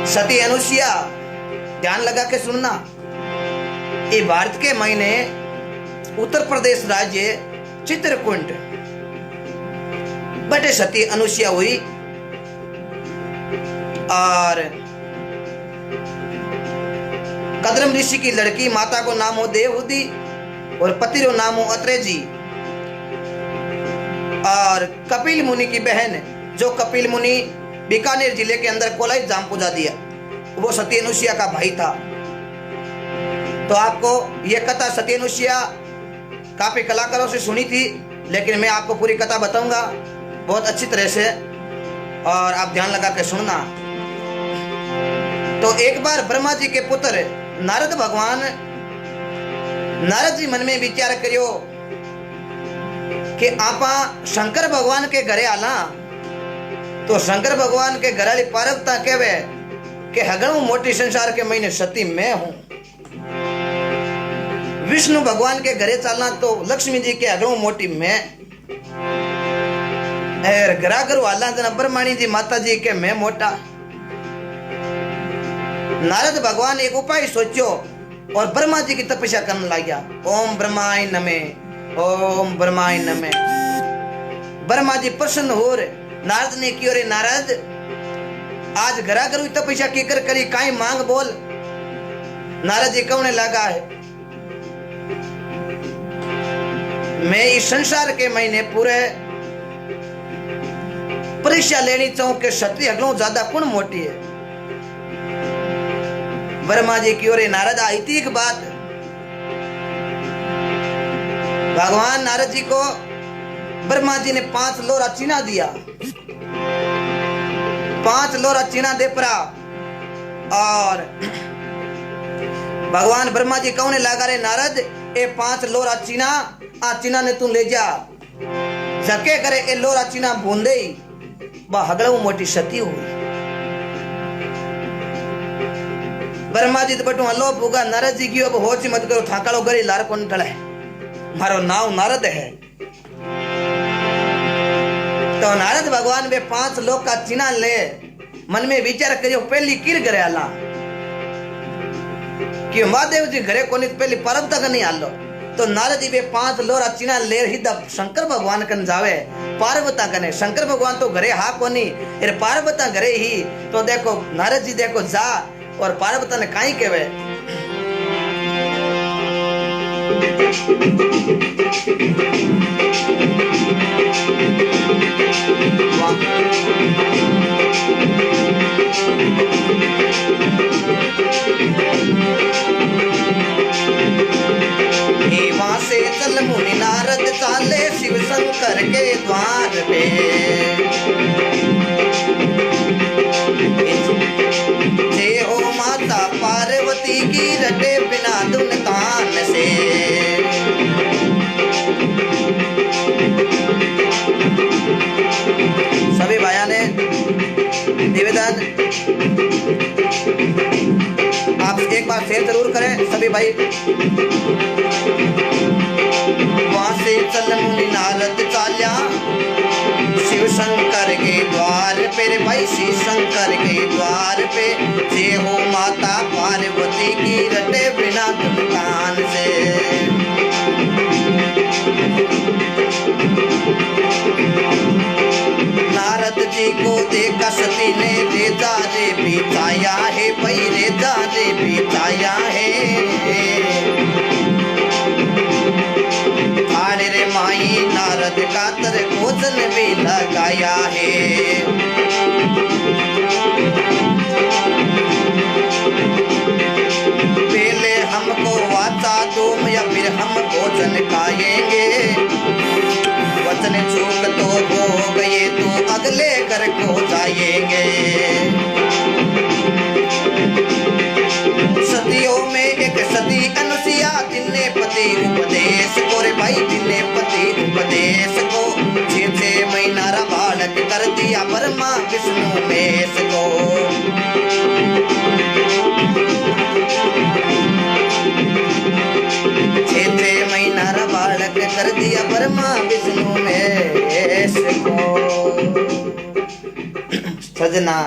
सती अनुसुईया, ध्यान लगा के सुनना। ये भारत के महीने उत्तर प्रदेश राज्य चित्रकूट बटे सती अनुसुईया हुई और कद्रम ऋषि की लड़की माता को नाम हो देवहूति और पति रो नाम हो अत्रेय जी। और कपिल मुनि की बहन, जो कपिल मुनि बीकानेर जिले के अंदर कोलाई जाम पूजा दिया, वो सती अनुसुईया का भाई था। तो आपको यह कथा सती अनुसुईया काफी कलाकारों से सुनी थी, लेकिन मैं आपको पूरी कथा बताऊंगा बहुत अच्छी तरह से, और आप ध्यान लगा के सुनना। तो एक बार ब्रह्मा जी के पुत्र नारद भगवान, नारद जी मन में विचार करियो कि आपा शंकर भगवान के घरे आला। तो शंकर भगवान के घर वाली पार्वता कहवे कि हगणु मोटी संसार के महीने सती मैं हूं। विष्णु भगवान के घरे चलना तो लक्ष्मी जी के हगणु मोटी मैं, और घराघर वाला जना ब्रह्मणी जी माता जी के मैं मोटा। नारद भगवान एक उपाय सोचो और ब्रह्मा जी की तपस्या करने लग गया। ओम ब्रह्माय नमे, ओम ब्रह्माय नमे। ब्रह्मा जी प्रसन्न हो रहे, नारद ने की, रे नारद आज घराघर तपस्या की कर करी, काई मांग बोल। नारद जी कहने लगा है, मैं इस संसार के महीने पूरे परीक्षा लेनी चाहूं कि सती हगलों ज्यादा कौन मोटी है। ब्रह्मा जी की ओर नारद आई थी एक बात। भगवान नारद जी को ब्रह्मा जी ने 5 लोरा चीना दिया। 5 लोरा चीना दे परा, और भगवान ब्रह्मा जी कहने लगा, रे नारद ए 5 लोरा चीना, आ चीना ने तू ले जा, जके करे ए लोरा चीना बूंदे बा हगड़ू मोटी सती हुई। ब्रह्मा जी तो बटू हलो भूगा। नारद जी की अब होश मत करो, थाकालो गरी लार कौन टले, मारो नाव नारद है। तो नारद भगवान वे 5 लोग का चिन्ह ले मन में विचार करियो, पहली किर घरे आला कि महादेव जी घरे कोनी, पहली पार्वता का नहीं आलो। तो नारद जी वे 5 लोरा चिन्ह ले ही शंकर भगवान कन जावे, पार्वता कने। शंकर भगवान तो घरे हा कोनी, पार्वता घरे ही। तो देखो नारद जी देखो जा, और पार्वता ने काई कहवे, वहां से चल मुनि नारद चाले शिव शंकर के द्वार पे। जय हो माता पार्वती की रटे बिना दुन तान से। सभी भाइयों ने निवेदन आप एक बार शेयर जरूर करें सभी भाई। वहां से चल मुनि नारद चाल्या शिव शंकर के द्वार पे, रे भाई शिव शंकर के द्वार पे। जय हो माता पार्वती की रटे बिना दुकान से। नारद जी को देखा सती ने रेजा रे बिछाया है, भाई रेजा रे बिछाया है। अरे रे माई नारद का तर भोजन भी लगाया है। पहले हमको वाचा तुम या फिर हम भोजन खाएंगे। वचन चूक तो हो गए तो अगले घर को जाएंगे। सतियों में एक सती अनुसुईया, जिन्ने पति उपदेश को, रे भाई जिन्ने पति उपदेश को। 6 महीना रा बालक कर दिया ब्रह्मा विष्णु महेश को। 6 महीना रा बालक कर दिया ब्रह्मा विष्णु महेश को। सजना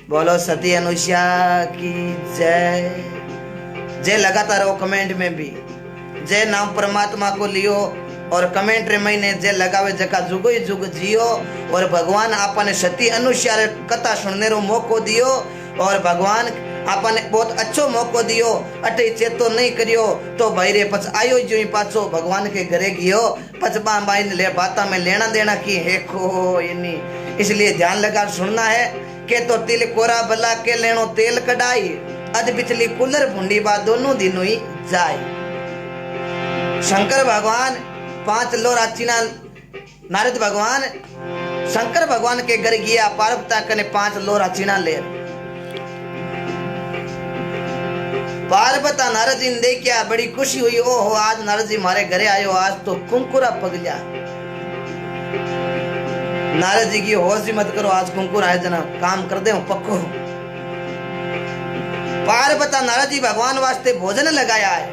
बोलो सती अनुष्या की जय। जय लगातार रहो कमेंट में भी, जय नाम परमात्मा को लियो और कमेंट रे महीने जय लगावे जका जुगो ही जुग जियो। और भगवान आपने सती अनुष्या कथा सुनने रो मौको दियो और भगवान आपने बहुत अच्छो मौको दियो। अटे चेतो नहीं करियो तो भाई रे पछ आयो जो ही पाछो भगवान के घरे गियो पछबा बाई ले बाता में लेना देना की है खो इनी। इसलिए ध्यान लगा सुनना है के तो तिल कोरा भला के लेनो तेल कढ़ाई अध बिचली कुलर भुंडी बा दोनों दिनों ही जाए। शंकर भगवान 5 लोरा चीना नारद भगवान शंकर भगवान के घर गया पार्वता कने 5 लोरा चीना ले। पार्वता नारद जी ने देखा बड़ी खुशी हुई, ओहो आज नारद जी हमारे घरे आयो, आज तो कुंकुरा पगलिया। नारद जी की होश भी मत करो, आज कुंकुर आए जना काम कर दे पक्को। पार्वता नारद जी भगवान वास्ते भोजन लगाया है।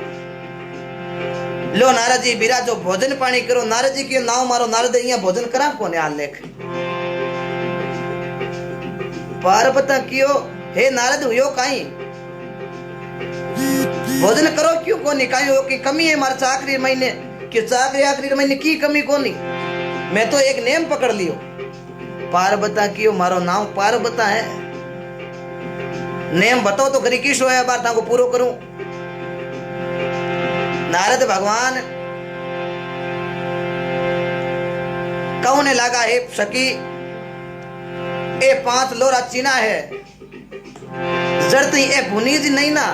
लो नारद जी बिराजो भोजन पानी करो। नारद जी के नाम मारो, नारद यहाँ भोजन करा कोने आ लेख। पार्वता कियो हे नारद हुयो काई भोजन करो क्यों कोनी काई हो की कमी है मारे चाकरी महीने कि चाकरी आखिरी महीने की कमी कोनी, मैं तो एक नेम पकड़ लियो। पार्वता कियो मारो नाम पार्वता है, नेम बताओ तो करी किस होया बार ताको पूरो करूं। नारद भगवान कहने लगा हे सखी ए 5 लोरा चीना है जरती ए भुनीज नहीं ना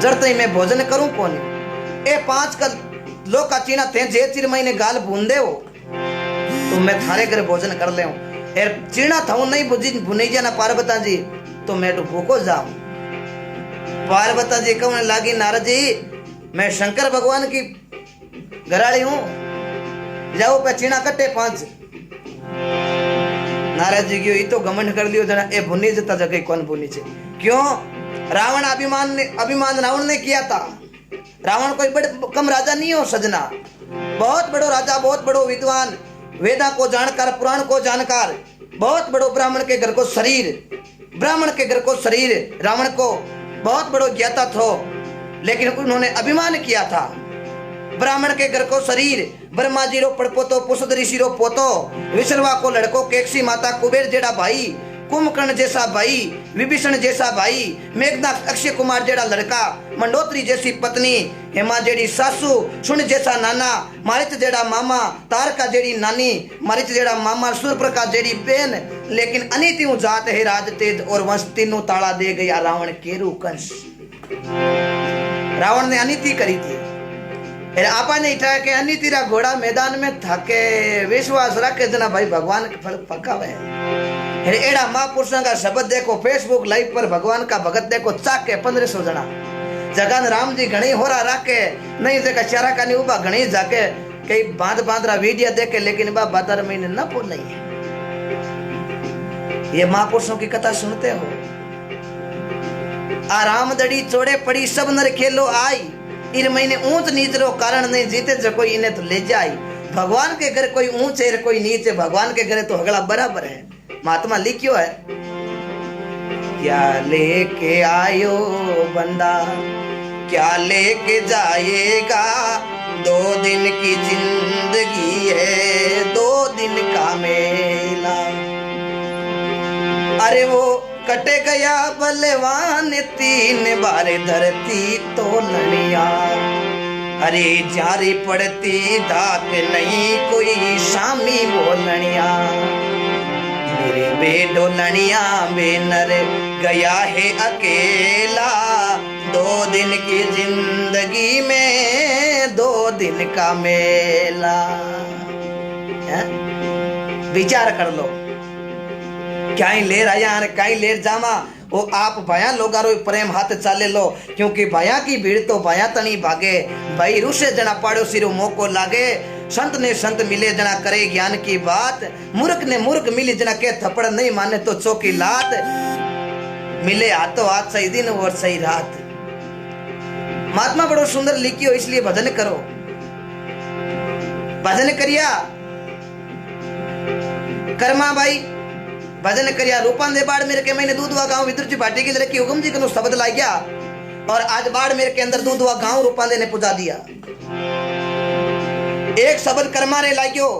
जरती मैं भोजन करूं कौन ए 5 का लो का चीना थे जे चिर महीने गाल भून हो तो मैं थारे घर भोजन कर ले चीना था नहीं भुनी जाना पार्वता जी तो मैं तो भूखो जाऊं। पार्वता जी कहने लगी नारद जी मैं शंकर भगवान की घराड़ी हूं, जाओ पे चीना कट्टे 5। नारद जी की तो घमंड कर लियो जना ए भुनी जता जगह कौन भुनी छे क्यों। रावण अभिमान रावण ने किया था। रावण कोई बड़े कम राजा नहीं हो सजना, बहुत बड़ो राजा, बहुत बड़ो विद्वान, वेदा को जानकार, पुराण को जानकार, बहुत बड़ो ब्राह्मण के घर को शरीर रावण को बहुत बड़ो ज्ञाता था, लेकिन उन्होंने अभिमान किया था। ब्राह्मण के घर को शरीर, ब्रह्मा जी रो पड़पोतो, पुष्द ऋषि रो पोतो, विश्रवा को लड़को, केकसी माता, कुबेर जेड़ा भाई, कुंभकर्ण जैसा भाई, विभीषण जैसा भाई, मेघनाथ अक्षय कुमार जेड़ा लड़का, मंडोत्री जैसी पत्नी, हेमा जेड़ी सासू, सुन जैसा नाना, मारिच जेड़ा मामा, तारका जेड़ी नानी, मारिच जेड़ा मामा, सूर्यप्रकाश जेड़ी बहन, लेकिन अनिति जात है राज तेज और वंश तीनों ताला दे गया रावण केरू कंस। रावण ने अनिति करी थी, आपा ने इठा के अनिति रा घोड़ा मैदान में थके विश्वास रखे जना भाई भगवान के फल पकावे। एड़ा महापुरुषों का शब्द देखो फेसबुक लाइव पर भगवान का भगत देखो चाके 1500 जना जगन राम जी घणी होरा राखे नहीं जगह चारा का नहीं उबा घणी जाके कई बांध रा वीडियो देखे लेकिन बा 12 महीने न बोल नहीं है। ये महापुरुषों की कथा सुनते हो। आराम दड़ी चोड़े पड़ी सब नर खेलो आई, इन महीने ऊंच नीच रो कारण नहीं जीते जो कोई इन्हें तो ले जाई। भगवान के घर कोई ऊंच है कोई नीच है, भगवान के घर तो हगड़ा बराबर है। महात्मा लिखियो है क्या लेके आयो बंदा क्या लेके जाएगा, 2 दिन की जिंदगी है 2 दिन का मेला। अरे वो कटे गया बलवान 3 बार धरती तो लड़िया, अरे जारी पड़ती धाक नहीं कोई शामी बोलनिया, मेरे बेडोलनिया में नर गया है अकेला, 2 दिन की जिंदगी में 2 दिन का मेला। विचार कर लो कहीं लेर आया कहीं लेर जामा वो आप भया लोगारो प्रेम हाथ चाले लो, क्योंकि भया की भीड़ तो भया तनी भागे, भाई रुसे जना पाड़ो सिरो मोको लागे, संत ने संत मिले जना करे ज्ञान की बात, मूर्ख ने मूर्ख मिले जना के थप्पड़ नहीं माने तो चौकी लात, मिले हाथों हाथ सही दिन और सही रात। महात्मा बड़ो सुंदर लिखियो, इसलिए भजन करो, भजन करिया कर्मा भाई भजन करिया रूपान दे बाड़ मेरे के मैंने दूधवा गांव विद्रुत जी भाटी की लड़की हुकुम जी को शब्द ला गया और आज बाढ़ मेरे के अंदर दूधवा गांव रूपांदे ने पुजा दिया। एक शब्द कर्मा ने लाइयो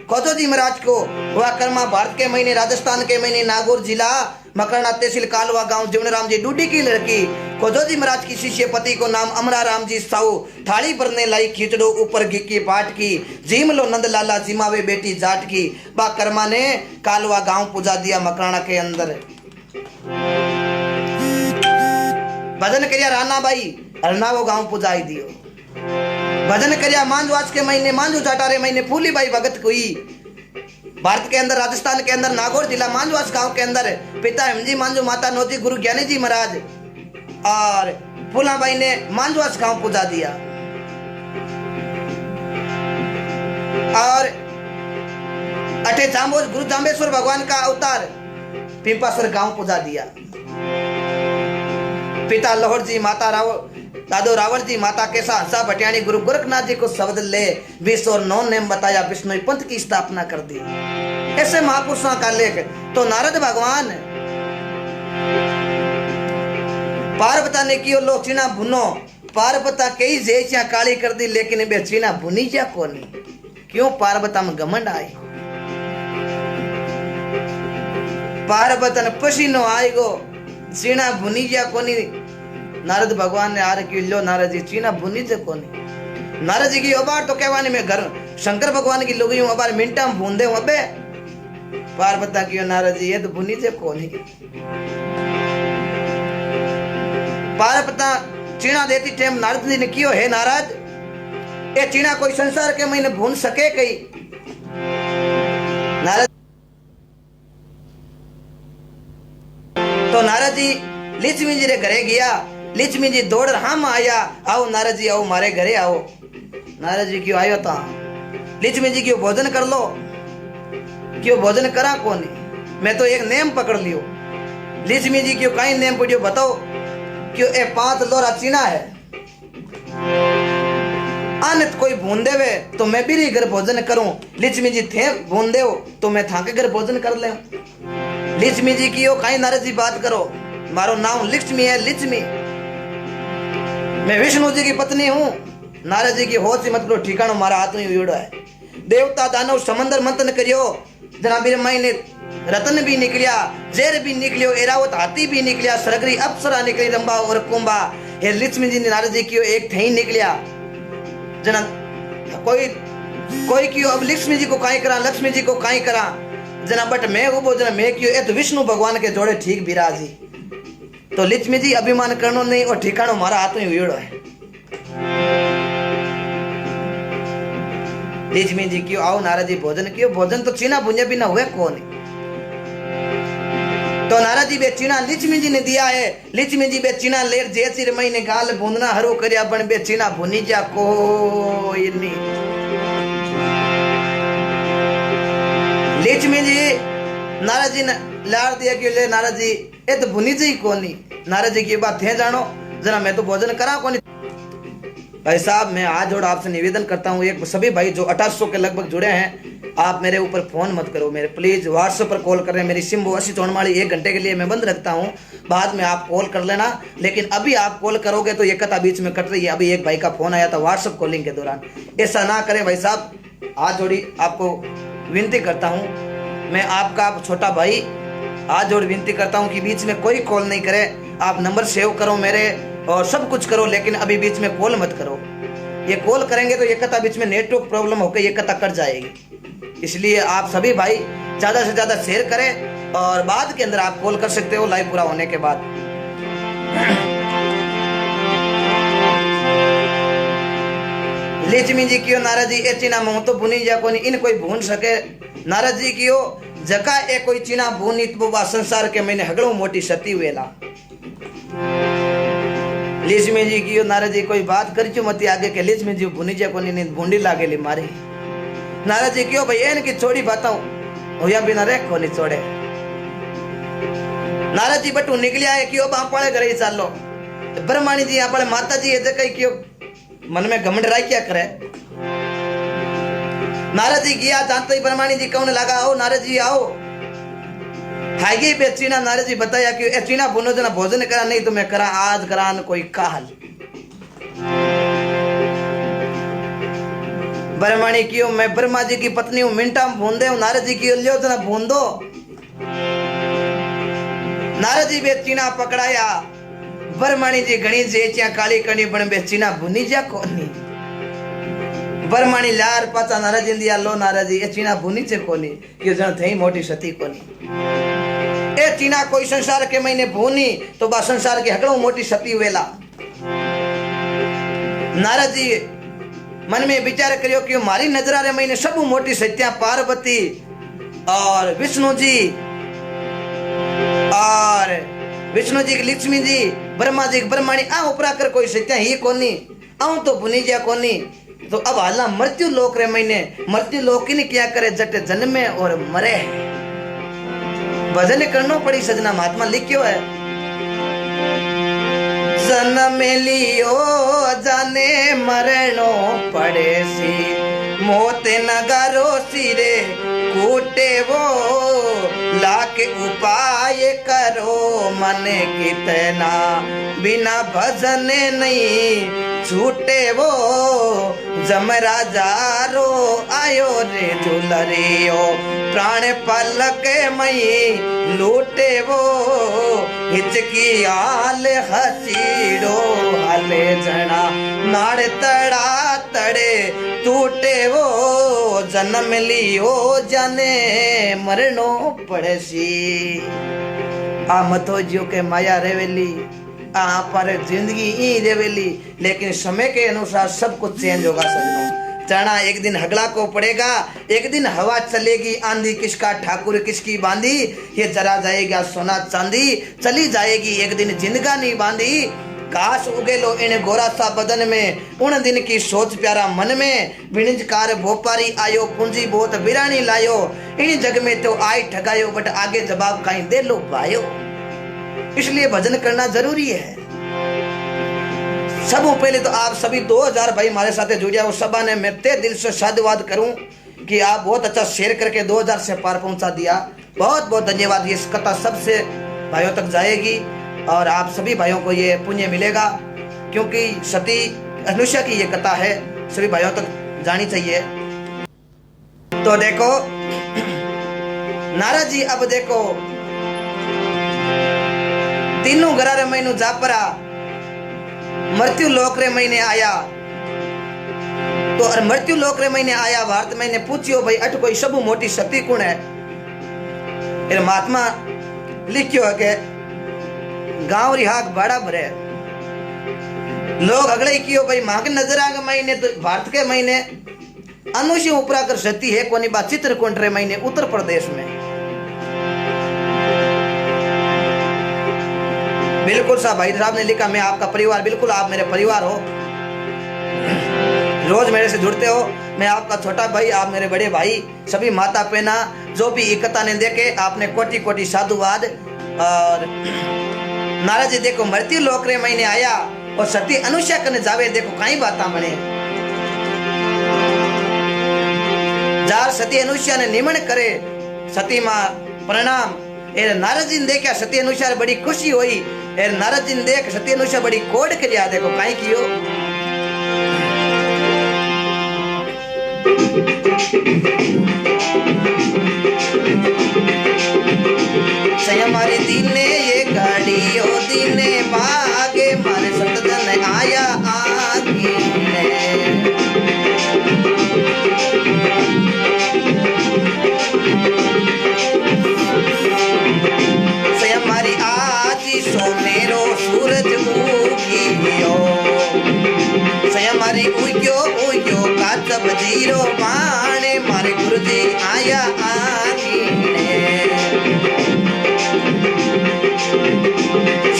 खोजो जी महाराज को, वह कर्मा भारत के महीने राजस्थान के महीने नागौर जिला मकरना तहसील कालवा गांव जीवनराम जी डूडी की लड़की खोजो जी महाराज की शिष्य पति को नाम अमरा राम जी साहू थाली भरने लाई खींचड़ो ऊपर घी की पाट की जीम लो नंद लाला जिमावे बेटी जाट की। बा कर्मा ने कालवा गांव पुजा दिया मकराना के अंदर। भजन करिया राना बाई अरनावो गांव पुजाई दियो। भजन करिया मांझवास के महीने मांझू जाटारे महीने फूली बाई भगत हुई भारत के अंदर राजस्थान के अंदर नागौर जिला मांझवास गांव के अंदर पिता हिमजी मांझू माता नौजी गुरु ज्ञानी जी महाराज और फूलाबाई ने मांझवास गांव पुजा दिया। और अठे जाम्बोज गुरु जाम्बेश्वर भगवान का अवतार पिंपासर गांव पुजा दिया। पिता लाहौर जी माता दादो रावल जी माता केसा हंसा भटियाणी गुरु गोरखनाथ जी को शब्द ले 20 और 9 नेम बताया बिश्नोई पंथ की स्थापना कर दी। ऐसे महापुरुषों का लेख तो नारद भगवान पार्वता ने कियो लो चीना भुनो पार्वता कई जैसिया काली कर दी लेकिन बे चीना भुनी जा कोनी क्यों पार्वता में घमंड आई पार्वतन पसीनो आएगो चीना भुनी जा कोनी। नारद भगवान ने आर की लो नारद जी चीना भुनी जे कोनी। नारद जी की अबार तो कहवानी में घर शंकर भगवान की लोग अबार मिनटा में भून दे अबे पार्वता की नारद जी ये तो भुनी जे कोनी। पार्वता चीना देती टेम नारद जी ने कियो है नारद ये चीना कोई संसार के महीने भून सके कई। नारद तो नारद जी लक्ष्मी जी रे घरे गया। लक्ष्मी जी दौड़ हम आया आओ नारद जी आओ मारे घरे आओ। नारद जी क्यों आयो था लक्ष्मी जी क्यों भोजन कर लो क्यों भोजन करा कोनी मैं तो एक नेम पकड़ लियो। लक्ष्मी जी क्यों कहीं नेम पड़ियो बताओ क्यों ए 5 लोरा चीना है आनत कोई भून देवे तो मैं भी घर भोजन करूं। लक्ष्मी जी थे भून देव तो मैं थाके घर भोजन कर ले। लक्ष्मी जी की कहीं नारद जी बात करो मारो नाम लक्ष्मी है लक्ष्मी मैं विष्णु जी की पत्नी हूँ। नारद जी की होश मत करो ठिकानो मारा हाथ में उड़ा है। देवता दानव समंदर मंथन करियो जना बीर माई ने रतन भी निकलिया जेर भी निकलियो एरावत हाथी भी निकलिया सरगरी अप्सरा निकली रंबा और कुंभा हे लक्ष्मी जी ने नारद जी की एक थे निकलिया जना कोई क्यों अब लक्ष्मी जी को काई करा लक्ष्मी जी को काई करा जना बट मैं उबो जना मैं क्यों ए तो विष्णु भगवान के जोड़े ठीक बिराजी। तो लक्ष्मी जी अभिमान करनो नहीं और ठिकानो मारा हाथ में उड़ो है। लक्ष्मी जी क्यों आओ नारद जी भोजन क्यों भोजन तो चीना भुंजे बिना हुए कौन। तो नारद जी बे चीना लक्ष्मी जी ने दिया है। लक्ष्मी जी बे चीना लेर जैसी महीने गाल बूंदना हरो करिया बन बे चीना भुनी जा कोई नहीं। लक्ष्मी जी नारद जी ने लार दिया कि ले नारद जी ये तो भुनी जी कोनी। नारद जी की बात थे जानो जरा मैं तो भोजन करा कोनी। भाई साहब मैं हाथ जोड़ आपसे निवेदन करता हूँ एक सभी भाई जो 2800 के लगभग जुड़े हैं आप मेरे ऊपर फोन मत करो मेरे प्लीज व्हाट्सएप पर कॉल कर रहे हैं। मेरी सिम 80 चौड़माड़ी 1 घंटे के लिए मैं बंद रखता हूँ बाद में आप कॉल कर लेना लेकिन अभी आप कॉल करोगे तो ये कथा बीच में कट रही है। अभी एक भाई का फोन आया था व्हाट्सएप कॉलिंग के दौरान ऐसा ना करें भाई साहब। हाथ जोड़ी आपको विनती करता हूँ मैं आपका छोटा भाई हाथ जोड़ विनती करता हूँ कि बीच में कोई कॉल नहीं करे। आप नंबर सेव करो मेरे और सब कुछ करो लेकिन अभी बीच में कॉल मत करो। ये कॉल करेंगे तो ये कथा बीच में नेटवर्क प्रॉब्लम होकर ये कथा कट जाएगी। इसलिए आप सभी भाई ज़्यादा से ज़्यादा शेयर करें और बाद के अंदर आप कॉल कर सकते हो लाइव पूरा होने के बाद। लक्ष्मी जी क्यों नारद जी ए चीना मुँह तो भुनी जा कोनी इन कोई भून सके। नारद जी क्यों जका ए कोई चीना भूनी तो संसार के मैंने हगड़ो मोटी सती वेला। लक्ष्मी जी की नारद जी कोई बात कर चु मती आगे के लक्ष्मी जी भुनी जा कोनी नींद भूंडी लागेली मारी। नारद जी क्यों भैया इनकी छोड़ी बताऊं होया बिना रे कोनी छोड़े। नारद जी बटू निकलिया है क्यों बापाड़े घर ही चालो। ब्रह्माणी जी आप माता जी ऐसे कही क्यों मन में घमंड राय क्या करे। नारद जी गया जानते ही ब्रह्माणी जी कौन लगा आओ नारद जी आओ। हागे बे चीना नारद जी बताया कि ए चीना बोनो जना भोजन करा नहीं तो मैं करा आज करा न कोई काल। ब्रह्मणी कियो मैं ब्रह्मा जी की पत्नी हूं मिनटा भूंदे हूं। नारद जी की लियो जना भूंदो। नारद जी बे चीना पकड़ाया। ब्रह्मणी जी घणी जेचिया काली कणी बन बे चीना भुनी जा कोनी। ब्रह्मणी लार पाचा नारद जी दिया लो नारद जी ए चीना भुनी छे कोनी यो जण थई मोटी सती कोनी। ए चीना कोई संसार के महीने भूनी तो बा संसार के हकड़ो मोटी सती वेला। नारद जी मन में विचार करियो कि मारी नजरा रे महीने सब मोटी सत्या पार्वती और विष्णु जी की लक्ष्मी जी ब्रह्मा जी ब्रह्मणी आ उपरा कर कोई सत्या ही कोनी आऊं तो भुनी जा कोनी। तो अब हाला मृत्यु लोक रे महीने मृत्यु लोक की क्या करे जट जन्मे और मरे। भजन करनो पड़ी सजना महात्मा लिखियो है जन्म लियो जाने मरणो पड़े सी मोत नगारो सिरे कूटे वो लाख उपाय करो मन कितना बिना भजन नहीं छूटे वो जमरा जारो आयो रे झुलरियो प्राण पलक मई लूटे वो हिचकी आल हसीड़ो हले जना नाड़ तड़ा तड़े टूटे वो जन्म लियो जाने मरणो पड़सी। आ मतो जो के माया रेवेली आ पर जिंदगी ई रेवेली लेकिन समय के अनुसार सब कुछ चेंज होगा सजनों। चना एक दिन हगला को पड़ेगा एक दिन हवा चलेगी आंधी किसका ठाकुर किसकी बांधी ये जरा जाएगा सोना चांदी चली जाएगी एक दिन जिंदगानी बांधी। काश उगेलो इन गोरा सा बदन में उन दिन की सोच प्यारा मन में विनिजकार भोपारी आयो पूंजी बहुत बिरानी लायो इन जग में तो आई ठगायो बट आगे जवाब कहीं दे लो पायो। इसलिए भजन करना जरूरी है। सब पहले तो आप सभी 2000 भाई हमारे साथ जुड़िया उस सभा ने मैं ते दिल से साधुवाद करूं कि आप बहुत अच्छा शेयर करके 2000 से पार पहुंचा दिया। बहुत बहुत धन्यवाद। ये कथा सबसे भाइयों तक जाएगी और आप सभी भाइयों को ये पुण्य मिलेगा क्योंकि सती अनुष्या की ये कथा है सभी भाइयों तक जानी चाहिए। तो देखो नारद जी अब देखो तीनों गरारे महीनों जापरा मृत्यु लोक रे महीने आया। तो और मृत्यु लोक रे महीने आया भारत महीने पूछियो भाई अट कोई सब मोटी शक्ति कौन है। फिर महात्मा लिखियो है के गांव रिहाक बड़ा भरे लोग अगले कियो भाई मांग नजर आग महीने तो भारत के महीने अनुष्य उपरा कर सती है कोनी बात चित्रकूट रे महीने उत्तर प्रदेश में। बिल्कुल साहब भाई साहब ने लिखा मैं आपका परिवार बिल्कुल आप मेरे परिवार हो रोज मेरे से जुड़ते हो। मैं आपका छोटा भाई आप मेरे बड़े भाई सभी माता पिता जो भी एकता ने देखे आपने कोटि कोटि साधुवाद। और नारद जी देखो मृत्यु लोक रे महीने आया और सती अनुष्या करने जावे देखो कई बात बने जार सती अनुष्या ने निमन करे सती मां प्रणाम। एर नारद जी ने देखा सती अनुष्या बड़ी खुशी हुई। एर नारद जी ने देख सती अनुष्या बड़ी कोड के लिया देखो कहीं कियो हमारे दीने ये गाड़ी ओ दीने भागे मारे सतजन आया आगे हमारी आज सोनेरो सूरज उगियो हमारी उग्यो उग्यो काचब जीरो माने मारे गुरुजी आया आगे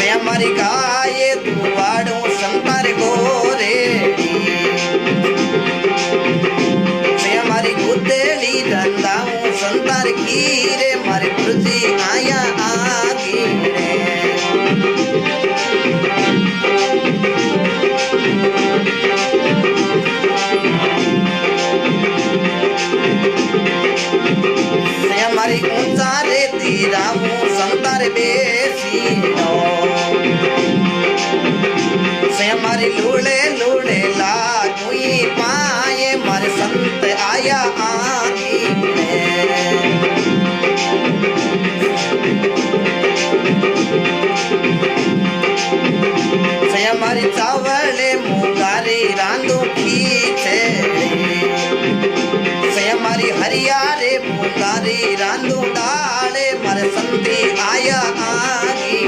हमारी गाये दुआड़ो संतार गोरे हमारी गुदेली धंधाऊ संतार कीरे मारे गुरुजी आया आगे हमारी ऊंचा रे तीराऊ से हमारी लूड़े लूड़े लागुई पाए मारे संत आया आगी से हमारी चावले मुगारी रांदू खींचे से हमारी हरियारे मुगारी रांदू डाले मारे संती आया आगी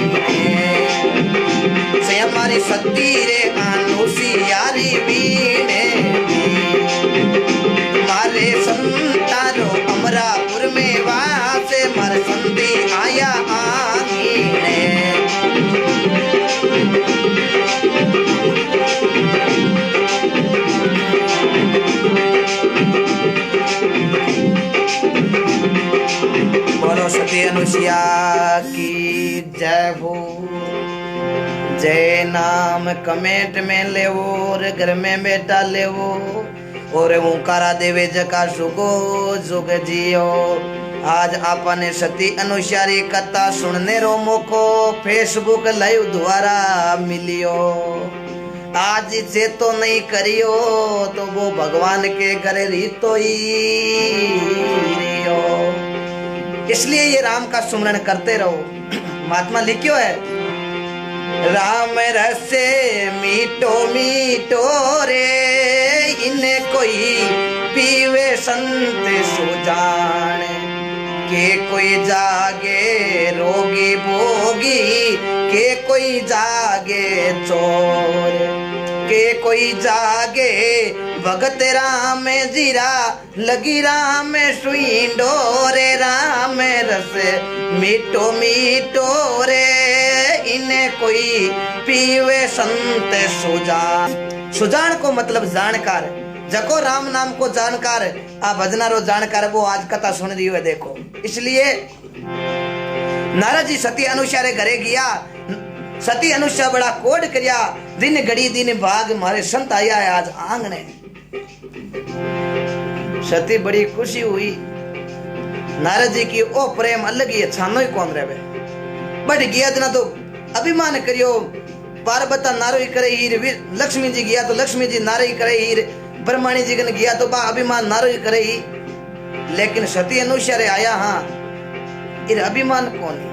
से हमारी सती रे आनुसी यारी बीने मारे संतारो अमरापुर में वासे मारे संती आया आगी बोलो सती अनुसुईया की जय हो। जय नाम कमेंट में ले और घर में बेटा ले और ओंकारा देवे जका सुगो जुग जियो। आज आपने सती अनुसुईया री कथा सुनने रो मौको फेसबुक लाइव द्वारा मिलियो। आज जे तो नहीं करियो तो वो भगवान के घर रीतो ही रियो। इसलिए ये राम का सुमरण करते रहो। महात्मा लिखियो है राम रसे मीठो मीठो रे इन्हें कोई पीवे संत सुजान के कोई जागे रोगी भोगी के कोई जागे चोर के कोई जागे भगत राम जीरा लगी राम सुई डोरे राम रस मीठो मीठो रे इन्हें कोई पीवे संत सुजान। सुजान को मतलब जानकार जको राम नाम को जानकार आ भजनारो जानकार वो आज कथा सुन रही है देखो। इसलिए नारद जी सती अनुसुईया रे घरे गया। सती अनुसुईया बड़ा कोड करिया दिन घड़ी दिन भाग मारे संत आया है आज आंगने। सती बड़ी खुशी हुई। नारद जी की ओ प्रेम अलग ही छानो ही कौन रहे बट गया ना तो अभिमान करियो पार्वता नारो ही करे हीर लक्ष्मी जी गया तो लक्ष्मी जी नारो ही करे हीर ब्रह्मणी जी कन गया तो बा अभिमान नारो ही करे ही। लेकिन सती अनुसुईया रे आया हाँ इर अभिमान कौन है।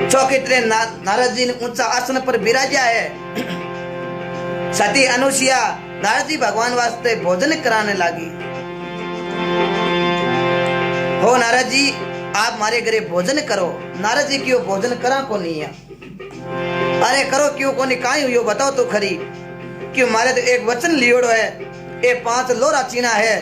चौकित्रे नारद जी ने ऊंचा आसन पर विराजा है। सती अनुसुईया नारद जी भगवान वास्ते भोजन कराने लगी। हो नारद जी आप मारे घरे भोजन करो। नारद जी क्यों भोजन करा को नहीं है। अरे करो क्यों को नहीं काई हुई बताओ तो खरी क्यों मारे तो एक वचन लियोड़ो है ए 5 लोरा चीना है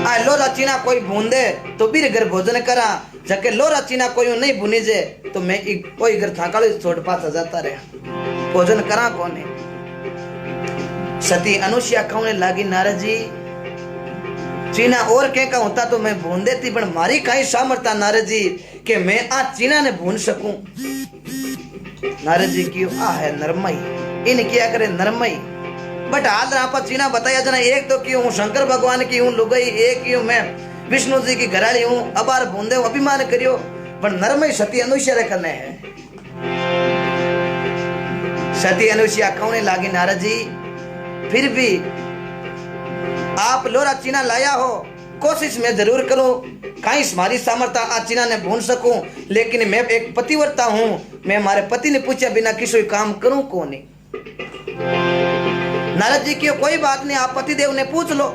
आ लोरा चीना कोई भूंदे तो बीर घर भोजन करा जके लोरा चीना कोई नहीं भुनी जे तो मैं कोई घर थाकालो छोड़ पाता जाता रहे भोजन करा कोने। सती अनुसुईया कहने लगी नारद जी चीना और के का होता तो मैं भून देती पर मारी कहीं सामर्थ्य नारद जी कि मैं आज चीना ने भून सकूं। नारद जी की आ है नरमई इन किया करे नरमई बट हाल रहा चीना बताया जना एक तो क्यों हूँ शंकर भगवान की हूँ लुगई एक क्यों मैं विष्णु जी की घराली हूँ अबार बूंदे अभिमान करियो पर नरमई सती अनुसुईया रे करने है। सती अनुसुईया कहने लगी नारद जी फिर भी आप लोरा चीना लाया हो कोशिश मैं जरूर करूं कहीं हमारी सामर्थ्य आज चीना ने भून सकूं लेकिन मैं एक पतिव्रता हूं मैं हमारे पति ने पूछा बिना किसी काम करूं कौन नहीं। नारद जी की कोई बात नहीं आप पतिदेव ने पूछ लो।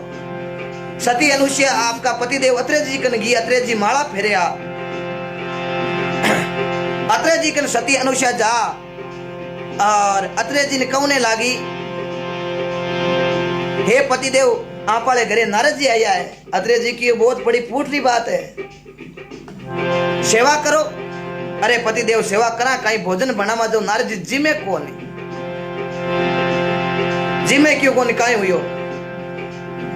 सती अनुसुईया आपका पतिदेव अत्रे जी कन गई अत्रे जी माला फेरिया अत्रे जी कन सती अनुसुईया जा और अत्रे जी ने कहने लगी हे पतिदेव आप वाले घरे नारद जी आया है। अत्रे जी की बहुत बड़ी फूटली बात है सेवा करो। अरे पतिदेव सेवा करा कहीं भोजन बनावा जो नारद जी जिमे कौन जिमे क्यों कौन कहीं हुई हो।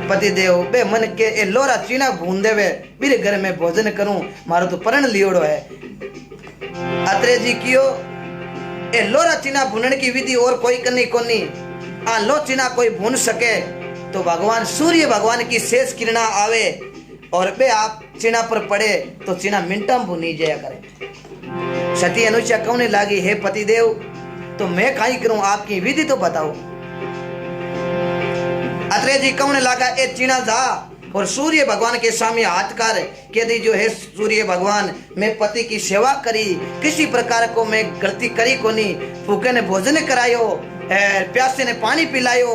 पतिदेव बे मन के ए लोरा चीना भून देवे मेरे घर में भोजन करूं मारो तो परण लियोड़ो है। अत्रे जी कियो ए लोरा चीना भूनने की विधि और कोई करनी कोनी आ लो चीना कोई भून सके तो भगवान सूर्य भगवान की शेष किरणा आवे और बे आप चिना पर पड़े तो चिना मिनटा में भुनी जाया करे। सती अनुष्या कहने लागी, हे पतिदेव, तो मैं काई करूं, आपकी विधि तो बताओ। अत्रेय जी कहने लगा, ए चिना जा और सूर्य भगवान के सामने हाथ कर के दी, जो है सूर्य भगवान, मैं पति की सेवा करी, किसी प्रकार को मैं गलती करी को नहीं, भूखे ने भोजन करायो, प्यासे ने पानी पिलायो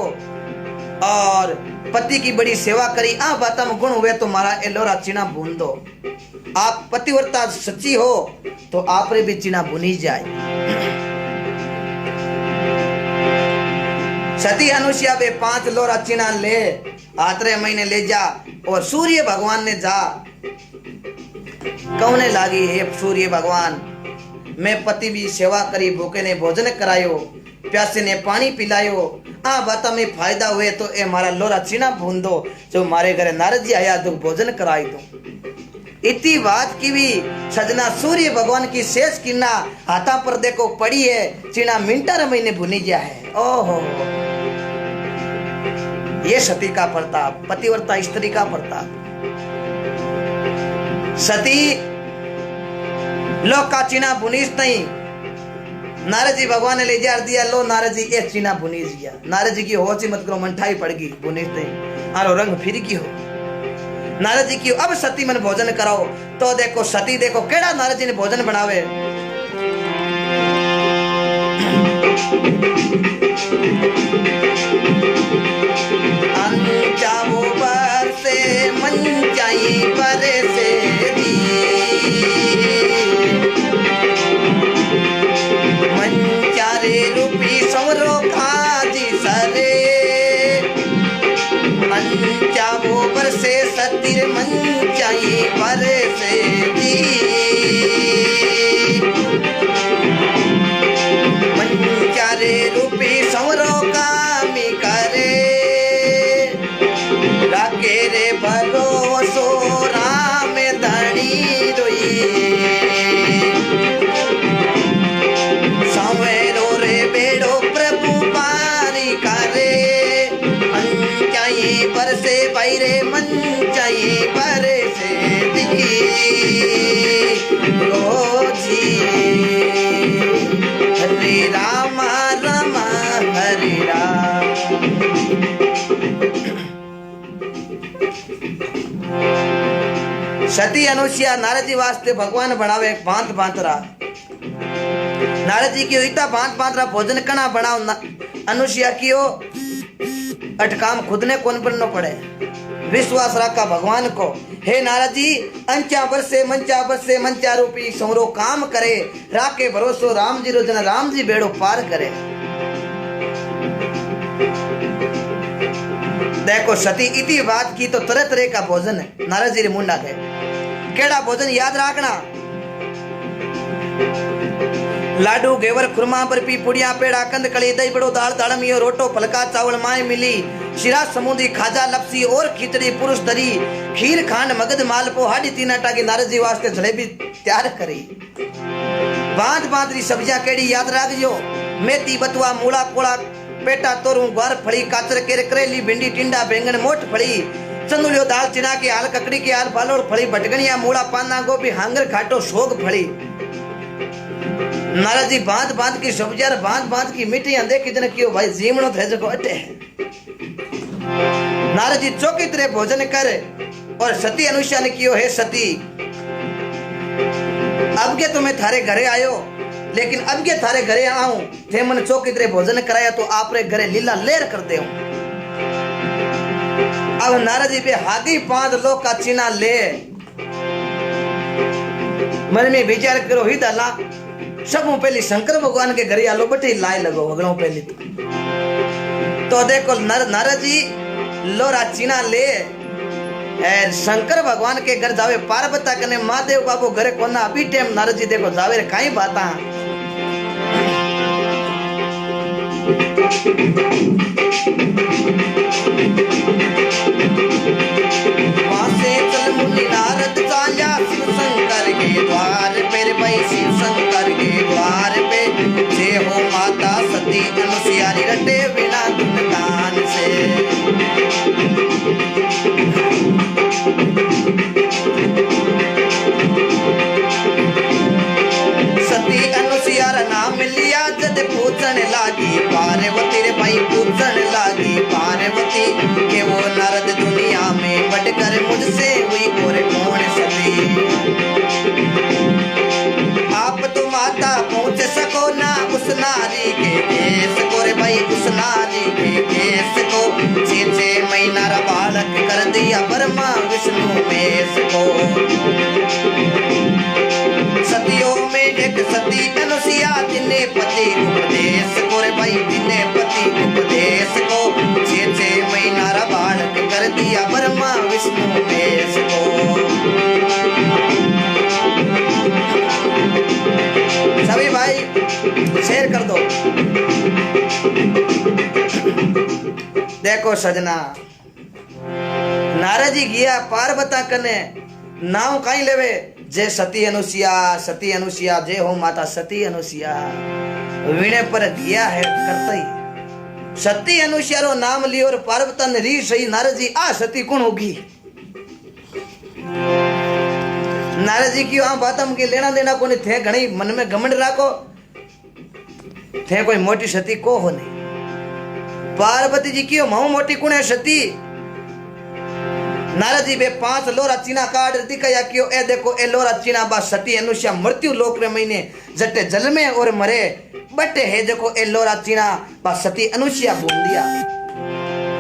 और पति की बड़ी सेवा करी, आ बाता में गुण हुए तो मारा एलोरा चिना भून दो। आप पतिव्रता सच्ची हो तो आप रे भी चिना भुनी जाए। सती अनुष्या बे 5 लोरा चिना ले आतरे महीने ले जा और सूर्य भगवान ने जा कहने लागी, हे सूर्य भगवान, मैं पति भी सेवा करी, भूखे ने भोजन करायो, प्यासे ने पानी पिलायो, आ बाता में फायदा हुए तो ए मारा लोरा चिना भून दो, जो मारे घरे नारद जी आया तो भोजन कराई दो। इतनी बात की भी सजना सूर्य भगवान की शेष किन्ना हाथा पर देखो पड़ी है, चिना मिनटा महीने भुनी गया है। ओहो, ये सती का प्रताप, पतिव्रता स्त्री का प्रताप। सती लोग का चिना भुनीस नहीं, नारद जी भगवान ने ले जा दिया, लो नारद जी एक चिना भुनीस गया। नारद जी की होश ही मत करो, मंठाई पड़ गई, भुनीस नहीं, आरो रंग फिर की हो। नारद जी की अब सती मन भोजन कराओ, तो देखो सती देखो केड़ा नारद जी ने भोजन बनावे। अंचावो पर से मंचाई पर से दी, मंचारे रूपी सवरो खाजी सरे, अंचावो पर से सतीर मंचाई पर से दी, मंचारे रूपी सवरो कामी करे, राके रे भरोसो राम धनी रोई, सवेरो रे बेड़ो प्रभु पारी करे, अंचाई पर से बैरे मंचाई पर से दी, रोजी हरे राम राम हरे राम। सती अनुष्या नारद जी वास्ते भगवान बनावे भांत भांतरा। नारद जी की इतना भांत भांतरा भोजन कना बनाओ, अनुष्या की अटकाम खुद ने कौन बनना पड़े, विश्वास रखा भगवान को। हे नारद जी, अंचा बरसे मंचा बरसे मंचा रूपी समरो काम करे, राके भरोसो राम जी रोजना, राम जी बेड़ो पार करे। देखो सती इतनी बात की तो तरह तरह का भोजन नारद जी ने मुंडा थे। केड़ा भोजन याद रखना, लाडू घेवर खुरमा बर्फी पुड़िया पेड़ा कंद कली दही बड़ो दाल दाड़मियो रोटो फलका चावल माए मिली, शिरा समुद्री खाजा लपसी और खिचड़ी पुरुष तरी, खीर खांड मगध मालपो हाडी तीन आटा की नारद जी वास्ते जलेबी तैयार करी। भांत भांत री सब्जियां केड़ी याद रखजो, मेथी बथुआ मूला कोड़ा पेटा तोरू ग्वार फड़ी काचर केरे करेली भिंडी टिंडा बैंगन मोट फड़ी, चंदुलियो दाल चिना की हाल ककड़ी की हाल बालोड़ फड़ी भटगनिया मूला पाना गोभी हांगर घाटो सोग फड़ी। नारद जी भांत भांत की सब्जियां भांत भांत की मिठाइयां देखी जने क्यों भाई जीवणो थे जको अटे। नारद जी चौकी तरह भोजन करे और सती अनुष्या ने कियो, हे सती, अब के तो मैं थारे घरे आयो, लेकिन अब के थारे घरे आऊं थे मन चौकी तरह भोजन कराया तो आप रे घरे लीला लेर कर दे। अब नारद जी पे हाथी 5 लोग का चिन्ह ले, मन में विचार करो ही दाला, सब पहली शंकर भगवान के घरे आलो बटे लाए लगो वगड़ो पहली तो देखो नारद जी लोरा चिन्ह ले शंकर भगवान के घर जावे, पार्वता कने महादेव बाबू घरे कोना अभी टाइम नारद जी देखो जावे रे काई बाता। वासे चल मुनि नारद चाल्या शिव शंकर के द्वार पे, भाई शिव शंकर के द्वार पे, जे हो माता सती अनुसुया रटे बिना दुकान से। सती अनुसुईया जिन्ने पति उपदेश को रे भाई जिन्ने पति उपदेश को 6 महीना रा बालक कर दिया ब्रह्मा विष्णु महेश को। सभी भाई शेयर कर दो। देखो सजना, नारद जी गया पार्वता कने नाम कहीं लेवे जय सती अनुसुईया जय हो माता सती अनुसुईया वीणे पर गया है करता ही सती अनुसुईया रो नाम लियो और पार्वता ने री सही नारद जी आ सती कौन होगी। नारद जी क्यों आ बात हम के लेना देना कोनी थे घणी मन में घमंड राखो थे कोई मोटी सती को हो नहीं। पार्वती जी क्यों महू मोटी कुण है सती। नारद जी बे 5 लोरा चीना काट दिखाया क्यों ए देखो ए लोरा चीना बा सती अनुसुईया मृत्यु लोक रे महीने जटे जल में और मरे बटे है देखो ए लोरा चीना बा सती अनुसुईया बोल दिया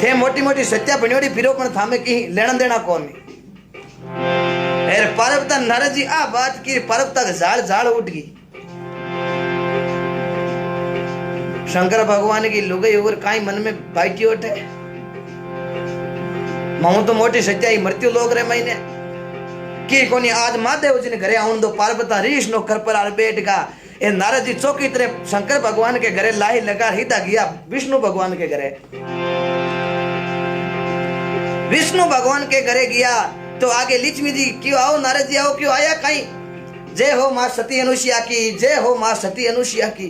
थे मोटी मोटी सत्या बनियोड़ी फिरो पण थामे की लेना देना कौन है। पार्वता नारद जी आ बात की पार्वता का झाड़ झाड़ उठ गई। शंकर भगवान की लुगाई और काई मन में बाइटी उठे महू तो मोटी सत्या ही मृत्यु लोग रे महीने की कोनी आज महादेव जी ने घरे आउन दो। पार्वता रीश नो कर पर बैठ गा ए नारद जी चौकी तरह शंकर भगवान के घरे लाई लगा हिता गया विष्णु भगवान के घरे। विष्णु भगवान के घरे गया तो आगे लक्ष्मी जी क्यों आओ नारद जी आओ क्यों आया कहीं जय हो माँ सती अनुसुईया की जय हो माँ सती अनुसुईया की।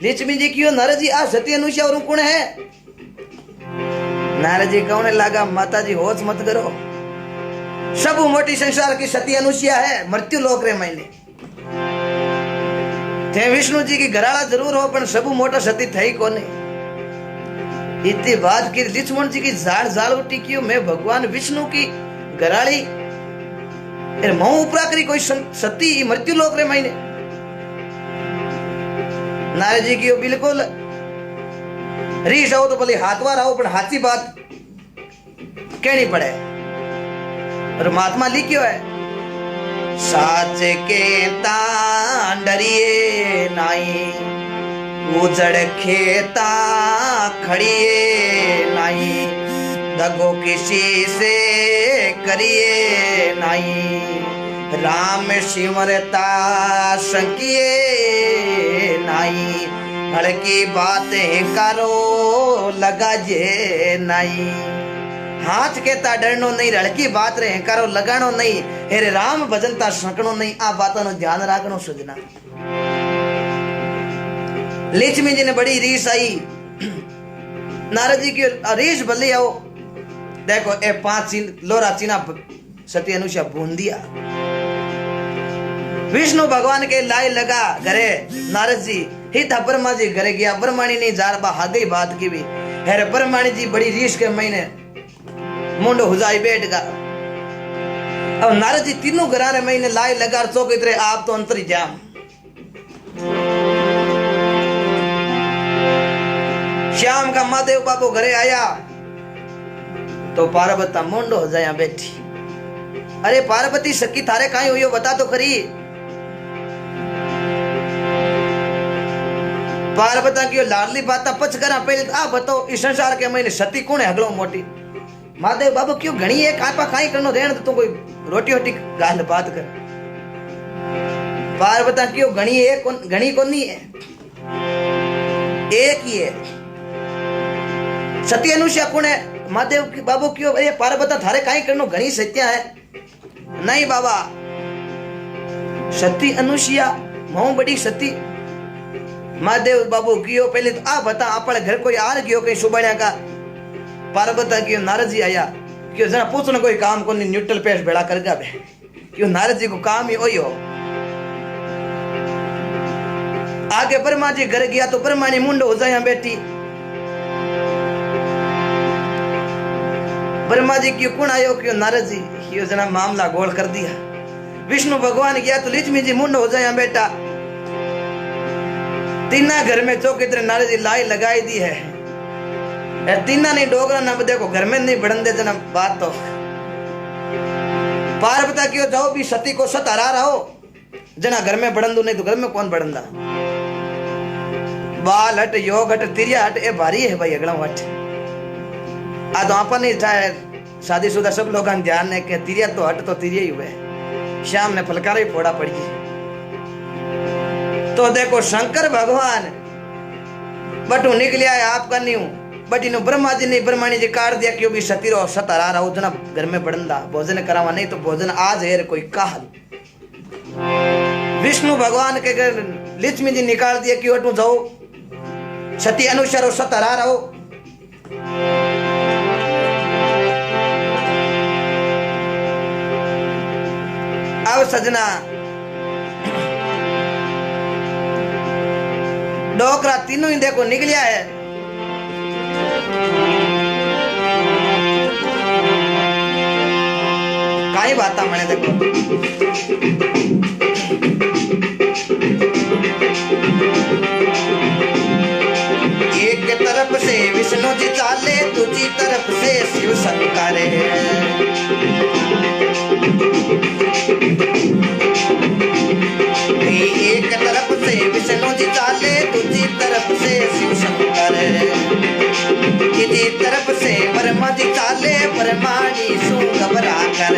लक्ष्मी जी क्यों नारद जी आ सती अनुसुईया और कौन है। नारद जी कहने लगा माता जी होश मत करो सब मोटी संसार की सती अनुसुईया है मृत्यु लोक रे महीने थे विष्णु जी की घराला जरूर हो पर सब मोटा सती थई कोने। इतनी बात की लक्ष्मण जी की झाड़ झाड़ उठी क्यों मैं भगवान विष्णु की घराली महू उपरा करी कोई सती मृत्यु लोक रे महीने। नारद जी की बिल्कुल रीस आओ तो भले हाथवार आओ पर हाथी बात कहनी पड़े। और महात्मा लिखियो है साच के तांडरिए नाई उजड़ खेता खड़िए नाई दगो किसी से करिए नाई राम सिमरता संकिए नाई हड़की बातें करो लगा जे नाई। हाथ कहता डरनो नहीं रड़की बात रे करो लगानो नहीं हेरे राम भजनता सकनो नहीं आ बातों नो ध्यान रखनो सजना। लक्ष्मी जी ने बड़ी रीस आई नारद जी की रीस भली आओ देखो ए 5 लोरा चीना सती अनुसुईया भून दिया। विष्णु भगवान के लाई लगा घरे नारद जी हिता ब्रह्मा जी घरे गया ब्रह्माणी नहीं जार बा हागई बात की भी हेरे ब्रह्माणी जी बड़ी रीस के महीने मुंडो हुजाई बैठ गा। अब नारद जी तीनों घराने महीने लाई लगा चौक इतरे आप तो अंतरी जाम। श्याम का महादेव बाबू घरे आया तो पार्वती मुंडो हो जाया बैठी। अरे पार्वती सखी थारे कहीं हुई हो बता तो खरी। पार्वती की लाडली बात पच करा पहले आ बताओ इस संसार के महीने सती कौन है हगलो मोटी। महादेव बाबू क्यों घनी है कापा खाई करनो देन तो कोई रोटी रोटी गाल बात कर। पार्वती क्यों घनी है घनी कौन नहीं है एक ही है सती अनुसुईया कौन है। महादेव बाबू क्यों अरे पार्वती थारे काई करनो घनी सत्या है नहीं बाबा सती अनुसुईया मऊ बड़ी सती। महादेव बाबू क्यों पहले तो आ बता अपने घर कोई आ गयो कहीं सुबह का। पार्वती क्यों नारद जी आया क्यों जरा पूछना कोई काम को न्यूट्रल पेश भेड़ा कर गा क्यों नारद जी को काम ही वही हो। आगे ब्रह्मा जी घर गया तो ब्रह्मा ने मुंड हो जाए बेटी। ब्रह्मा जी क्यों कौन आयो क्यों नारद जी क्यों जना मामला गोल कर दिया। विष्णु भगवान गया तो लक्ष्मी जी मुंड हो जाए बेटा। तीना घर में चौकी तरह नारद जी लाई लगाई दी है तीना नहीं डोगरा ना देखो घर में नहीं बढ़न दे जना बात तो। पार्वती क्यों जाओ भी सती को सत हरा रहो जना घर में बड़ंदू नहीं तो घर में कौन बड़ंदा। बाल हट, योग हट, तिरिया हट, ए भारी है भाई अगला हट। आ तो आपा नहीं चाहे शादीशुदा सब लोग ध्यान है कि तिरिया तो हट तो तिरिया ही हुए। शाम ने फलकारा ही फोड़ा पड़ी। तो देखो शंकर भगवान बटू निकलिया है आपका नहीं हूं बट इन ब्रह्मा जी ने ब्रह्मणी जी काट दिया क्यों भी सतीरो सतरा रहा जना घर में बड़ंदा भोजन करावा नहीं तो भोजन आज है कोई काल। विष्णु भगवान के घर लक्ष्मी जी निकाल दिया कि अटू जाओ सती अनुसार सतरा रहो। अब सजना डोकरा तीनों ही देखो निकलिया है। काई बात मैंने देखो एक तरफ से विष्णु जी चाले दूसरी तरफ से शिव शंकर एक तरफ से विष्णु जी चाले दूसरी तरफ से शिव शंकर इसी तरफ से ब्रह्मा जी चाले ब्रह्माणी सु घबरा कर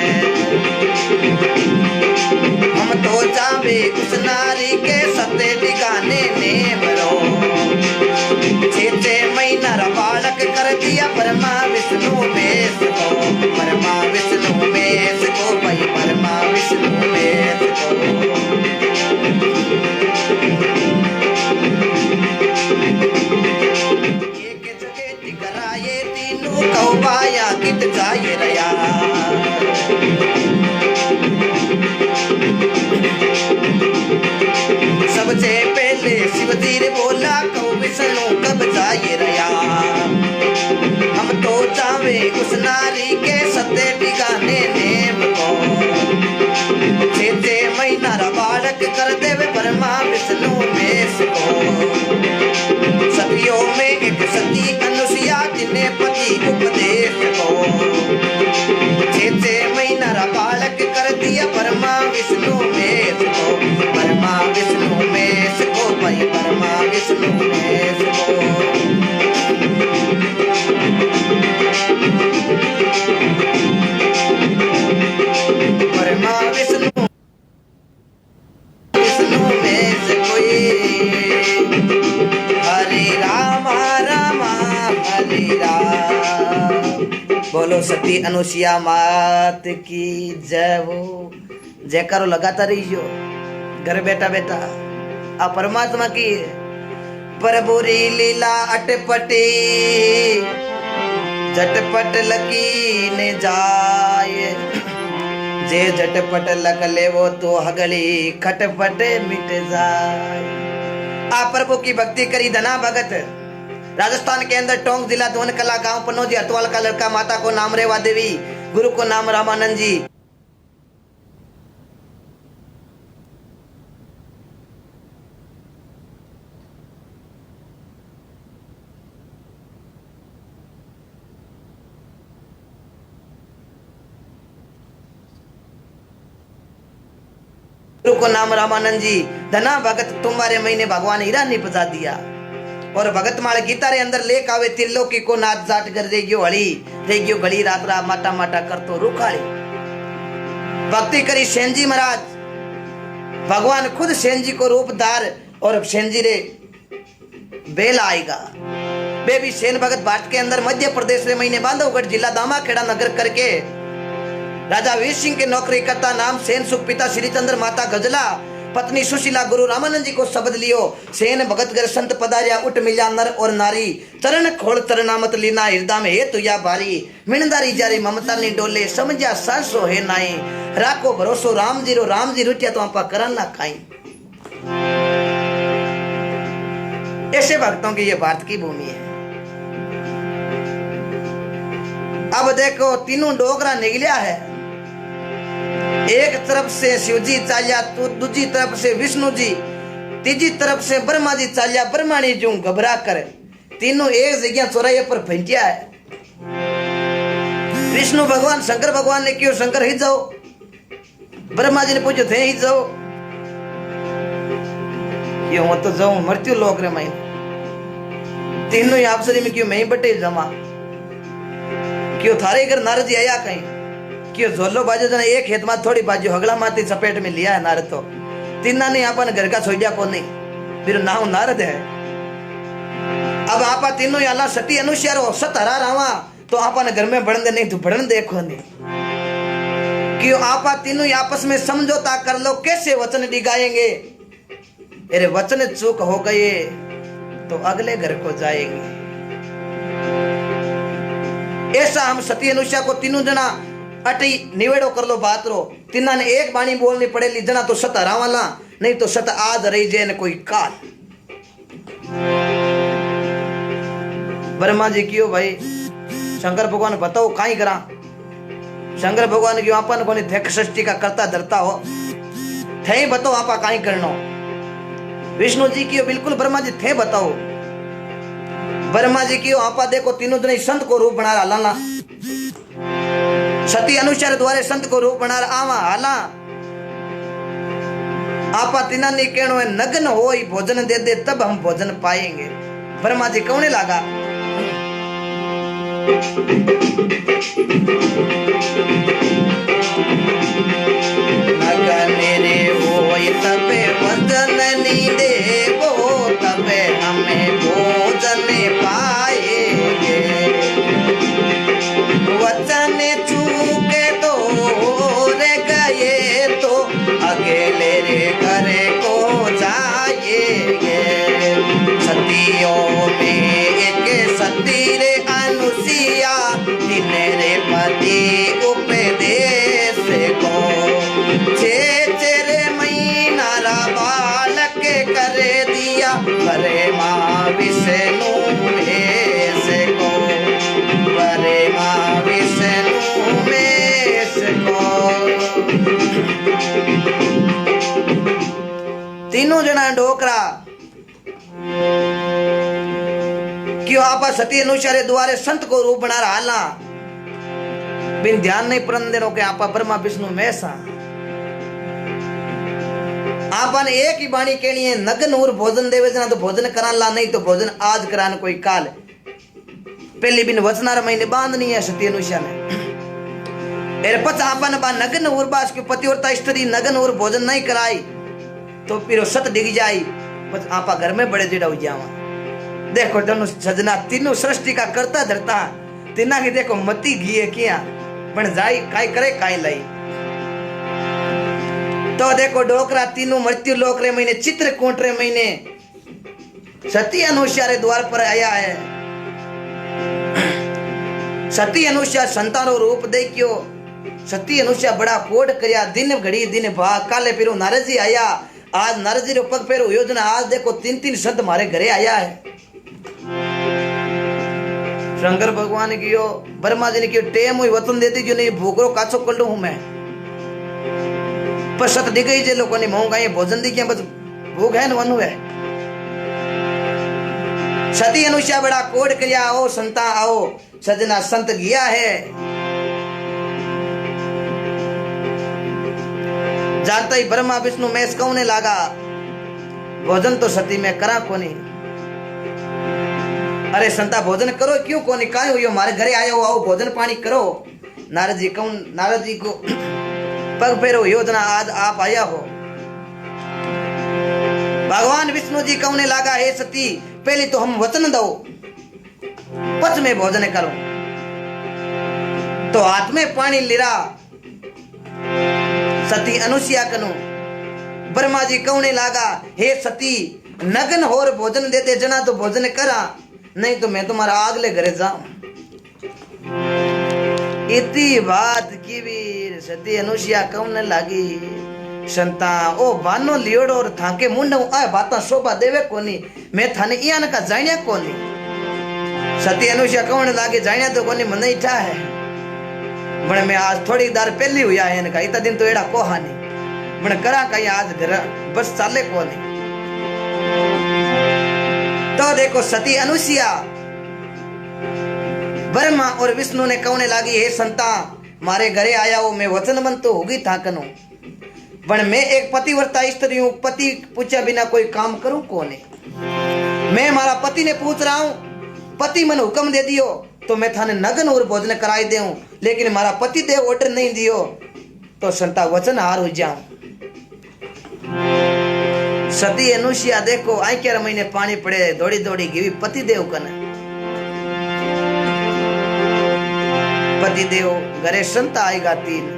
हम तो जावे उस नारी के सत्य दिखाने ने मरो 6 महीना बालक कर दिया ब्रह्मा विष्णु बेस को ब्रह्मा विष्णु बेस को भाई ब्रह्मा विष्णु बेस को एक जगह टिकराए तीनों कौबाया कित जाए रया सबसे पहले शिवजी ने बोला कौ विष्णु कब जाए रया हम तो चावे उस नारी के सत्य ठिकाने नेम को 6 महीना बालक कर देवे ब्रह्मा विष्णु बेस को सतियों में एक सती अनुसुईया जिन्हें पति उपदेश को 6 महीना बालक कर दिया ब्रह्मा विष्णु बेस को ब्रह्मा विष्णु बेस को भाई ब्रह्मा विष्णु बेस को ब्रह्मा विष्णु विष्णु बेस कोई हरे राम राम हरे राम। बोलो सती अनुसुईया मात की जय हो। जयकारो लगाता रहियो घर बैठा बैठा आ परमात्मा की प्रभु री लीला अटपटी झटपट लकी ने जाए जे झटपट लग ले वो तो हगली खटपट मिट जाए। आ प्रभु की भक्ति करी धना भगत राजस्थान के अंदर टोंक जिला धोनकला गांव पनौजी अतवाल का लड़का माता को नाम रेवा देवी गुरु को नाम रामानंद जी। गुरु को नाम रामानंद जी। धना भगत तुम्हारे महीने भगवान हीरा ने बजा दिया और भगत माल गीता रे अंदर लेक आवे त्रिलोकी को नाच जाट कर रेगियो हड़ी रेगियो गली रात रा माटा माटा कर तो रुखाड़ी। भक्ति करी सेन जी महाराज भगवान खुद सेन जी को रूप धार और सेन जी रे बेल आएगा। वे भी सेन भगत भाट के अंदर मध्य प्रदेश रे महीने बांधवगढ़ जिला दामाखेड़ा नगर करके राजा वीर सिंह के नौकरी करता नाम सेन सुख पिता श्री चंद्र माता गजला पत्नी सुशीला गुरु रामानंद जी को शब्द लियो सेन भगत घर संत पधारिया उठ मिला नर और नारी चरण खोल तरनामत लीना हृदय में हे तुया भारी मिणदारी जारी ममता ने डोले समझा सासो है नाई राखो भरोसो राम जी रुटिया तो आपा करन ना खाई। ऐसे भक्तों की ये भारत की भूमि है। अब देखो तीनों डोगरा निकलिया है। एक तरफ से शिवजी चालिया तो दूसरी तरफ से विष्णु जी तीसरी तरफ से ब्रह्मा जी चालिया ब्रह्माणी जो घबरा कर तीनों एक जगह चौराहे पर फेंटिया है। विष्णु भगवान शंकर भगवान ने क्यों शंकर ही जाओ ब्रह्मा जी ने पूछो थे ही जाओ कि मैं तो जाऊं मृत्यु लोक रे मैं तीनों ही अवसरी में क्यों मैं ही बटे जमा क्यों थारे घर नारद जी आया कहीं क्यों झोलो बाजो जना एक खेत में थोड़ी बाजू हगला माती चपेट में लिया है नारद तो तीना ने अपन घर का छोड़ा को नहीं फिर नाम नारद है। अब आपा तीनों अल्लाह सती अनुसार हो सत हरा रहा तो आपन घर में बढ़न दे नहीं तो बढ़न देखो नहीं क्यों आपा तीनों आपस में समझौता कर लो कैसे वचन डिगाएंगे अरे वचन चूक हो गए तो अगले घर को जाएंगे। ऐसा हम सती अनुष्या को तीनों जना अटी निवेड़ो कर लो बात रो तीना ने एक बाणी बोलनी पड़ेली जना तो सत हरावाला नहीं तो सत आज रही जे न कोई काल। ब्रह्मा जी क्यों भाई शंकर भगवान बताओ काई करा शंकर भगवान क्यों अपन को थे सृष्टि का करता धरता हो थे बताओ आपा काई करनो। विष्णु जी क्यों बिल्कुल ब्रह्मा जी थे बताओ। ब्रह्मा जी क्यों आपा देखो तीनों जने संत को रूप बना लाला सती अनुसार द्वारे संत को रूप बना आवा हाला आपा तीना ने कहनो है नग्न हो भोजन दे दे तब हम भोजन पाएंगे। ब्रह्मा जी कौने लागा नगने रे होई तबे वचन नी देवो तबे हमें भोजन पाएंगे। वचन चूके तो रे गए तो अकेले रे घरे को जाएंगे। सतियों में एक सती रे अनुसिया रे पति उपदेश को चेरे महीना बालक करे दिया करे माँ विष्णु भेष को करे माँ विष्णु भेष को। तीनों जना डोकरा क्यों आपा सती अनुसार द्वारे संत को रूप बना रहा ला बिन ध्यान नहीं परन देनो के आपा ब्रह्मा विष्णु मैसा आपा ने एक ही बाणी कहनी है नगन और भोजन देवे जना तो भोजन करान ला नहीं तो भोजन आज करान कोई काल। पहली बिन वचनार महीने बांधनी है सती अनुसार ने एर पच आपा ने बा नगन और बास की पतिव्रता स्त्री नगन और भोजन नहीं कराई तो फिर सत डिग जाई पच आपा घर में बड़े जिड़ा हो जावा। देखो दोनों सजना तीनों सृष्टि का करता धरता तीना की देखो मती घी किया बन जाई काई करे काई लाई। तो देखो डोकरा तीनों मृत्यु लोक रे महीने चित्रकूट रे महीने सती अनुसार द्वार पर आया है। सती अनुसार संतानो रूप देखियो सती अनुसार बड़ा कोड करया दिन घड़ी दिन भाग काले फिर नारद जी आया आज नारद जी रो पग फेरो योजना आज देखो तीन तीन संत मारे घरे आया है। शंकर भगवान की यो ब्रह्मा जी ने क्यों टेम हुई वतन देती जो नहीं भूखरो काचो कर लू हूं मैं पर सत दिख गई जे लोगों ने महंगा भोजन दी क्या बस भूख है न वनु है। सती अनुष्या बड़ा कोड क्रिया आओ संता आओ सजना संत गया है जानता ही ब्रह्मा विष्णु मैस कौने लागा भोजन तो सती में करा कोनी। अरे संता भोजन करो क्यों कोनी काहे हो हमारे घरे आए हो आओ भोजन पानी करो। नारद जी कौन नारद जी को पग फेरो योजना आज आप आया हो। भगवान विष्णु जी कौने लागा हे सती पहले तो हम वचन दो पच में भोजन करो तो हाथ में पानी लिरा सती अनुसिया कनु ब्रह्मा जी कौने लागा हे सती नगन होर भोजन देते जना तो भोजन करा नहीं तो मैं तुम्हारा आगले घरे जाऊं। इतनी बात की वीर सती अनुसिया कौन लागी संता ओ बानो लियोड़ो और थाके मुंड आ बाता शोभा देवे कोनी मैं थाने इयान का जाण्या कोनी। सती अनुसिया कौन लागे जाण्या तो कोनी मन इच्छा है बण मैं आज थोड़ी दार पहली हुआ है इनका इतना दिन तो एड़ा कोहानी बण करा कहीं आज घर बस चाले कोनी। तो देखो सती अनुसिया ब्रह्मा और विष्णु ने कौने लागी हे संता मारे घरे आया हो मैं वचन बन तो होगी था कनो पण मैं एक पतिव्रता स्त्री हूं, पति पूछा बिना कोई काम करूं कौन है। मैं हमारा पति ने पूछ रहा हूं, पति मैंने हुक्म दे दियो तो मैं थाने नगन और भोजन कराई देऊं, लेकिन हमारा पति देव ऑर्डर नहीं दियो तो संता वचन हार हो जाऊं। सती अनुसिया देखो आंखेर महीने पानी पड़े, दौड़ी दौड़ी गिवी पति देव कने। पति देव घरे संत आएगा तीन।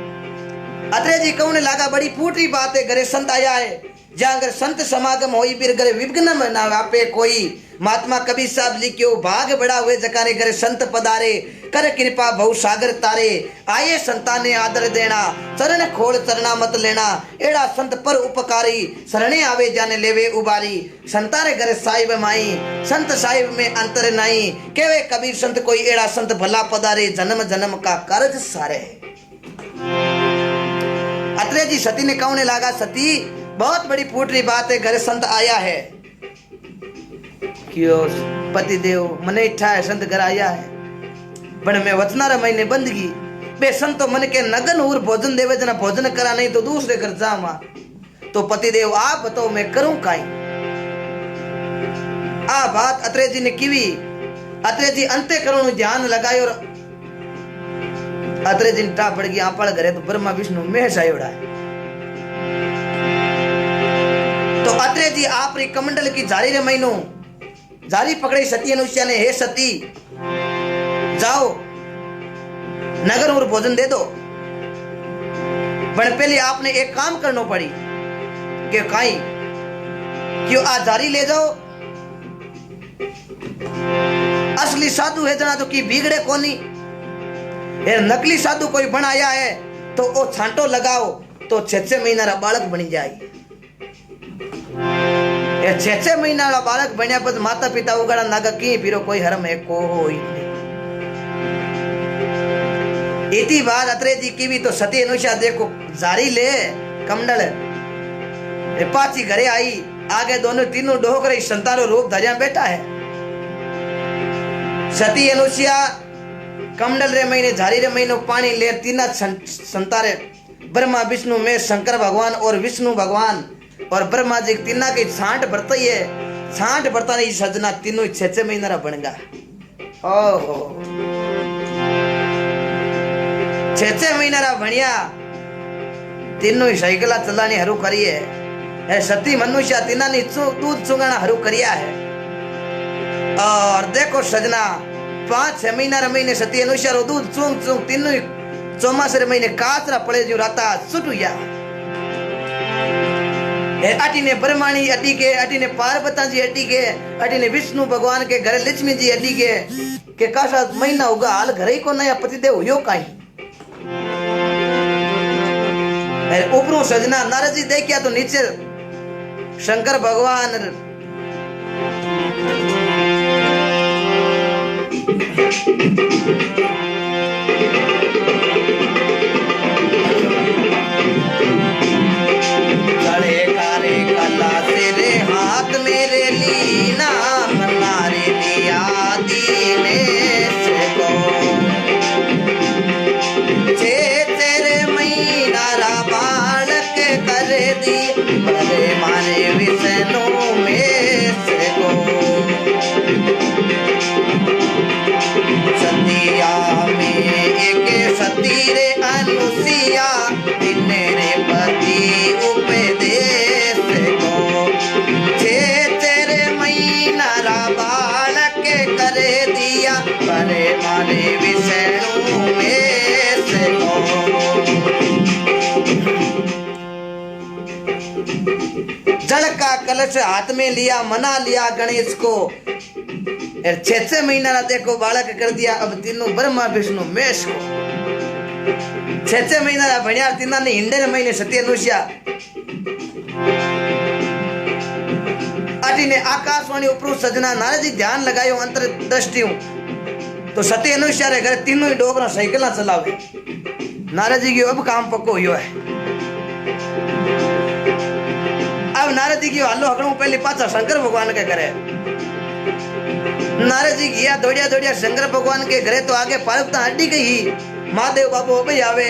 अत्रे जी कहने लगा बड़ी फूटी बात है, घरे संत आया है, जहां अगर संत समागम होई फिर घरे विघ्न न वापे कोई। महात्मा कबीर साहब लिखियो भाग बड़ा हुए जकाने घरे संत पधारे, कर कृपा बहु सागर तारे, आये संताने आदर देना, चरण खोल चरना मत लेना, एड़ा संत पर उपकारी, शरणे आवे जाने लेवे उबारी। संतारे घरे साहिब माई, संत साहिब में अंतर नहीं, केवे कबीर संत कोई एड़ा संत भला पधारे, जन्म जन्म का कर्ज सारे। अत्रे जी सती ने कहने लगा, सती बहुत बड़ी फूटरी बात है, घरे संत आया है। क्यों पति देव मने इच्छा है संत घर आया है, पण मैं वचनारा महीने बंदगी बे संतो मन के नगन और भोजन देवे जना भोजन करा नहीं तो दूसरे घर जावा। तो पति देव आप बताओ मैं करूं काई। आ बात अत्रे जी ने कीवी। अत्रे जी अंते करो ध्यान लगायो और अत्रे जी टा पड़ गई आपड़ घरे तो ब्रह्मा विष्णु महेश आयोड़ा है। तो अत्रे जी आप री कमंडल की जारी रे महीनो जारी पकड़े सती अनुष्या ने, हे सती जाओ नगर और भोजन दे दो, पर पहले आपने एक काम करना पड़ी कि काई क्यों आ जारी ले जाओ। असली साधु है जना तो की बिगड़े कोनी, नकली साधु कोई बनाया है तो वो छांटो लगाओ तो 6 महीना रा बालक बनी जाए। 6 महीना रा बालक बनया पद माता पिता उगाड़ा नागा की फिरो कोई हरम है को इति बात अत्रे जी की भी। तो सती अनुषा देखो जारी ले कमंडल पाची घरे आई, आगे दोनों तीनों डोगरे संतानो रूप धरिया बैठा है। सती अनुषा कमंडल रे महीने झारी रे महीनो पानी ले तीना संतारे ब्रह्मा विष्णु में शंकर भगवान और विष्णु भगवान और ब्रह्मा जी तीना की छांट बरता ही है। छांट बरता नहीं सजना तीनों 6 महीना बनेगा। ओहो 6 महीना बढ़िया तीनों साइकिल चलानी हरू करिए है। सती मनुष्य तीना ने दूध चुंगाना हरू करिया है। और देखो सजना 5-6 महीना महीने सती अनुसार दूध चुंग चुंग तीनों चौमासे महीने काचरा पड़े जो राता सुटुया। अटी ने ब्रह्माणी अटी के, अटी ने पार्वती जी अटी के, अटी ने विष्णु भगवान के घरे लक्ष्मी जी अटी के कासा महीना होगा हाल घरे को नया पतिदेव हुयो काई। ऊपरों सजना नारद जी देखिया तो नीचे शंकर भगवान काले काले कला तेरे हाथ मेरे लीना मनारे लिया दीने से को तेरे महीना रा बालक कर दी बड़े मारे विष्णु में से को सतिया में एक सती रे अनुसिया तेरे पति उपदेश को तेरे महीना रा बालक कर दिया बड़े मारे विष्णु में से को। जल का कलश हाथ में लिया, मना लिया गणेश को। 6 महीना देखो बालक कर दिया अब तीनों ब्रह्मा विष्णु महेश को। 6 महीना बढ़िया तीना ने हिंडे महीने सती अनुष्या अटी ने आकाशवाणी ऊपर सजना नारद जी ध्यान लगायो अंतर दृष्टि तो सती अनुष्या रे घर तीनों ही डोगरा साइकिल चलावे। नारद जी की अब काम पक्को हुयो है। अब नारद जी की हालो हकड़ू पहले पाचा शंकर भगवान के घरे। नारद जी गया दौड़िया दौड़िया शंकर भगवान के घरे तो आगे पार्वती हड्डी गई। महादेव बाबू अब आवे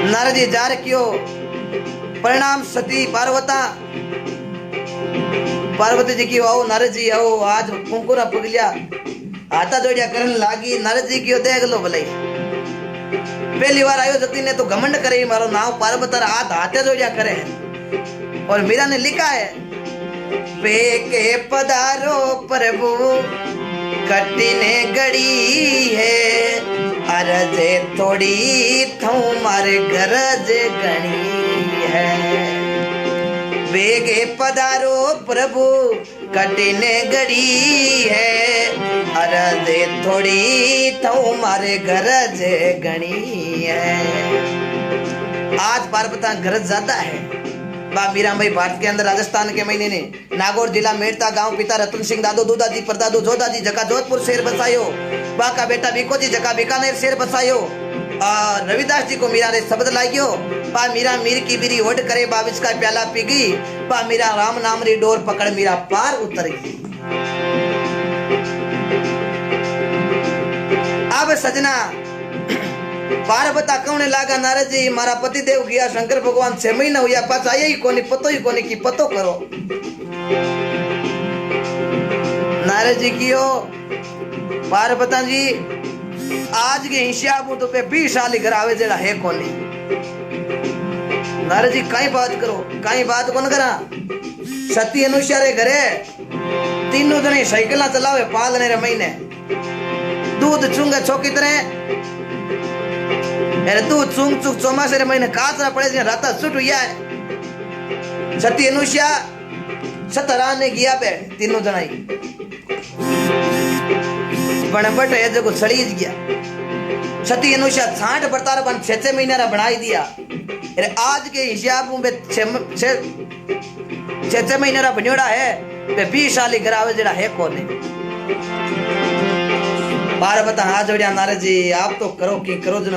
नारद जी जार क्यों परिणाम सती पार्वती जी की आओ नारद जी आओ आज कुंकुरा पगलिया हाथा जोड़िया करने लागी। नारद जी क्यों देख लो भले पहली बार आयो जती ने तो घमंड करे मारो नाव पार्वती हाथ हाथे जोड़िया करे। और मीरा ने लिखा है पे के पधारो प्रभु कटिने गड़ी है अरजे थोड़ी तुम्हारे गरज गणी है। वेगे पधारो प्रभु कटिने गड़ी है अरजे थोड़ी तुम्हारे गरज गणी है। आज पार्वती गरज ज्यादा है। मीराबाई भारत के अंदर राजस्थान के महीने ने नागौर जिला मेड़ता गांव पिता रतन सिंह दादो दूधाजी परदादो जोधाजी जका जोधपुर शहर बसायो। बा का बेटा बीको जी जका बीकानेर शहर बसायो। और रविदास जी को मीरा रे शब्द लागियो पा मीरा मीर की बीरी ओढ़ करे बाविश का प्याला पी गई पा मीरा राम नाम री डोर पकड़ मीरा पार उतर गई। अब सजना पार्वती कहने लागा नारद जी मारा पति देव गया शंकर भगवान 6 महीना हुआ पास आया ही कोनी पतो ही कोनी की पतो करो। नारद जी कियो पार्वती जी आज के हिसाब तो पे 20 साल घर आवे जेड़ा है कोनी। नारद जी कई बात कौन करा सती अनुसार घरे तीनों जने साइकिल चलावे पालने रे महीने दूध चुंगे छोकी तरह दूध चुंग चुक चौमासे रे महीने कातरा पड़े जे राता सुट हुआ है। सती अनुष्या सतरा ने गया पे तीनों जनाई बने बट है जो सड़ीज गया। सती अनुष्या 60 बरतार बन 6 महीना रा बनाई दिया। अरे आज के हिसाब में 6 महीना रा बनोड़ा है पे 20 साल घर आवे जेड़ा है कोने। पार्वती हाथ जोड़िया नारद जी आप तो करो की करो जन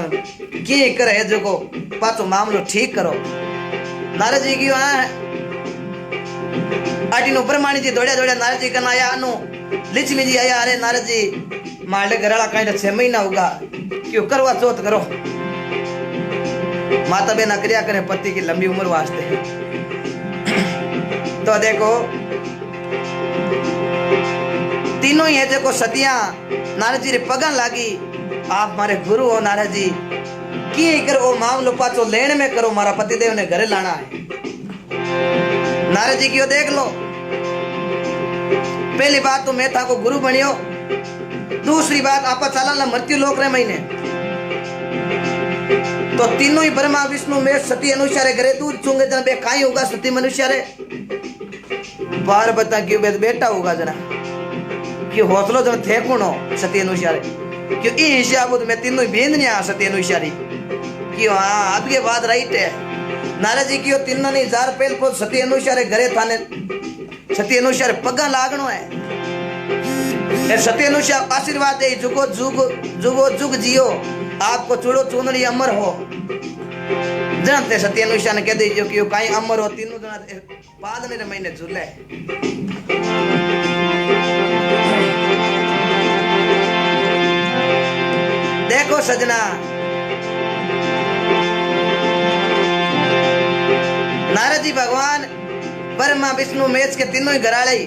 की करे जो को पातो मामलो ठीक करो। नारद जी क्यों है आटी नो ब्रह्माणी जी दौड़िया दौड़िया नारद जी कना आया अनु लक्ष्मी जी आया। अरे नारद जी माले घराला कहीं 6 महीना होगा क्यों करवा चौथ करो माता बेना क्रिया करे पति की लंबी उम्र वास्ते। तो देखो तीनों ही है देखो सतियां नारद जी रे पगन लागी आप मारे गुरु हो नारद जी की करो मामलो पाचो लेने में करो मारा पति देव ने घरे लाना है। नारद जी क्यों देख लो पहली बात तो मैं था को गुरु बनियो। दूसरी बात आपा चला मृत्यु लोक रे महीने तो तीनों ही ब्रह्मा विष्णु में सती अनुसार घरे दूध चुंगे जन बे काई होगा सती मनुष्य रे पार्वती क्यों बेटा होगा जरा कि हौसलो जन थे कौन हो सती अनुसार क्यों ई हिसाब में तीनों बेंद नहीं आ सती अनुसारी क्यों हाँ आपके बात राइट है। नारद जी क्यों तीनों ने 1000 पहल को सती अनुसार घरे थाने सती अनुसार पगा लागनो है। सती अनुसार आशीर्वाद दे जुगो जुग जियो आपको चूड़ो चूनड़ी अमर हो जानते सती अनुसार ने कह दीजिए कि कहीं अमर हो तीनों जना पालने रे महीने झूले। देखो सजना नारद जी भगवान ब्रह्मा विष्णु महेश के तीनों ही घराले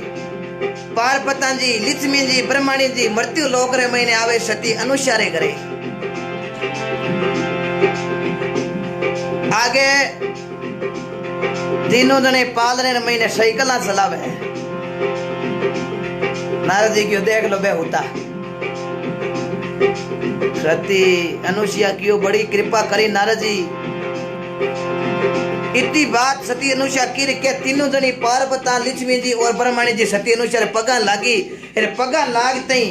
पार्वती जी लक्ष्मी जी ब्रह्मणी जी मृत्यु लोक रे महीने आवे सती अनुसारे करे। आगे तीनों जने पालने रे महीने साइकिल चलावे। नारद जी क्यों देख लो बे होता सती अनुसुईया क्यों बड़ी कृपा करी नारद जी इतनी बात सती अनुसुईया की के तीनों जनी पार्वती लक्ष्मी जी और ब्रह्मणी जी सती अनुसुईया पगा लागी। पगा लागते ही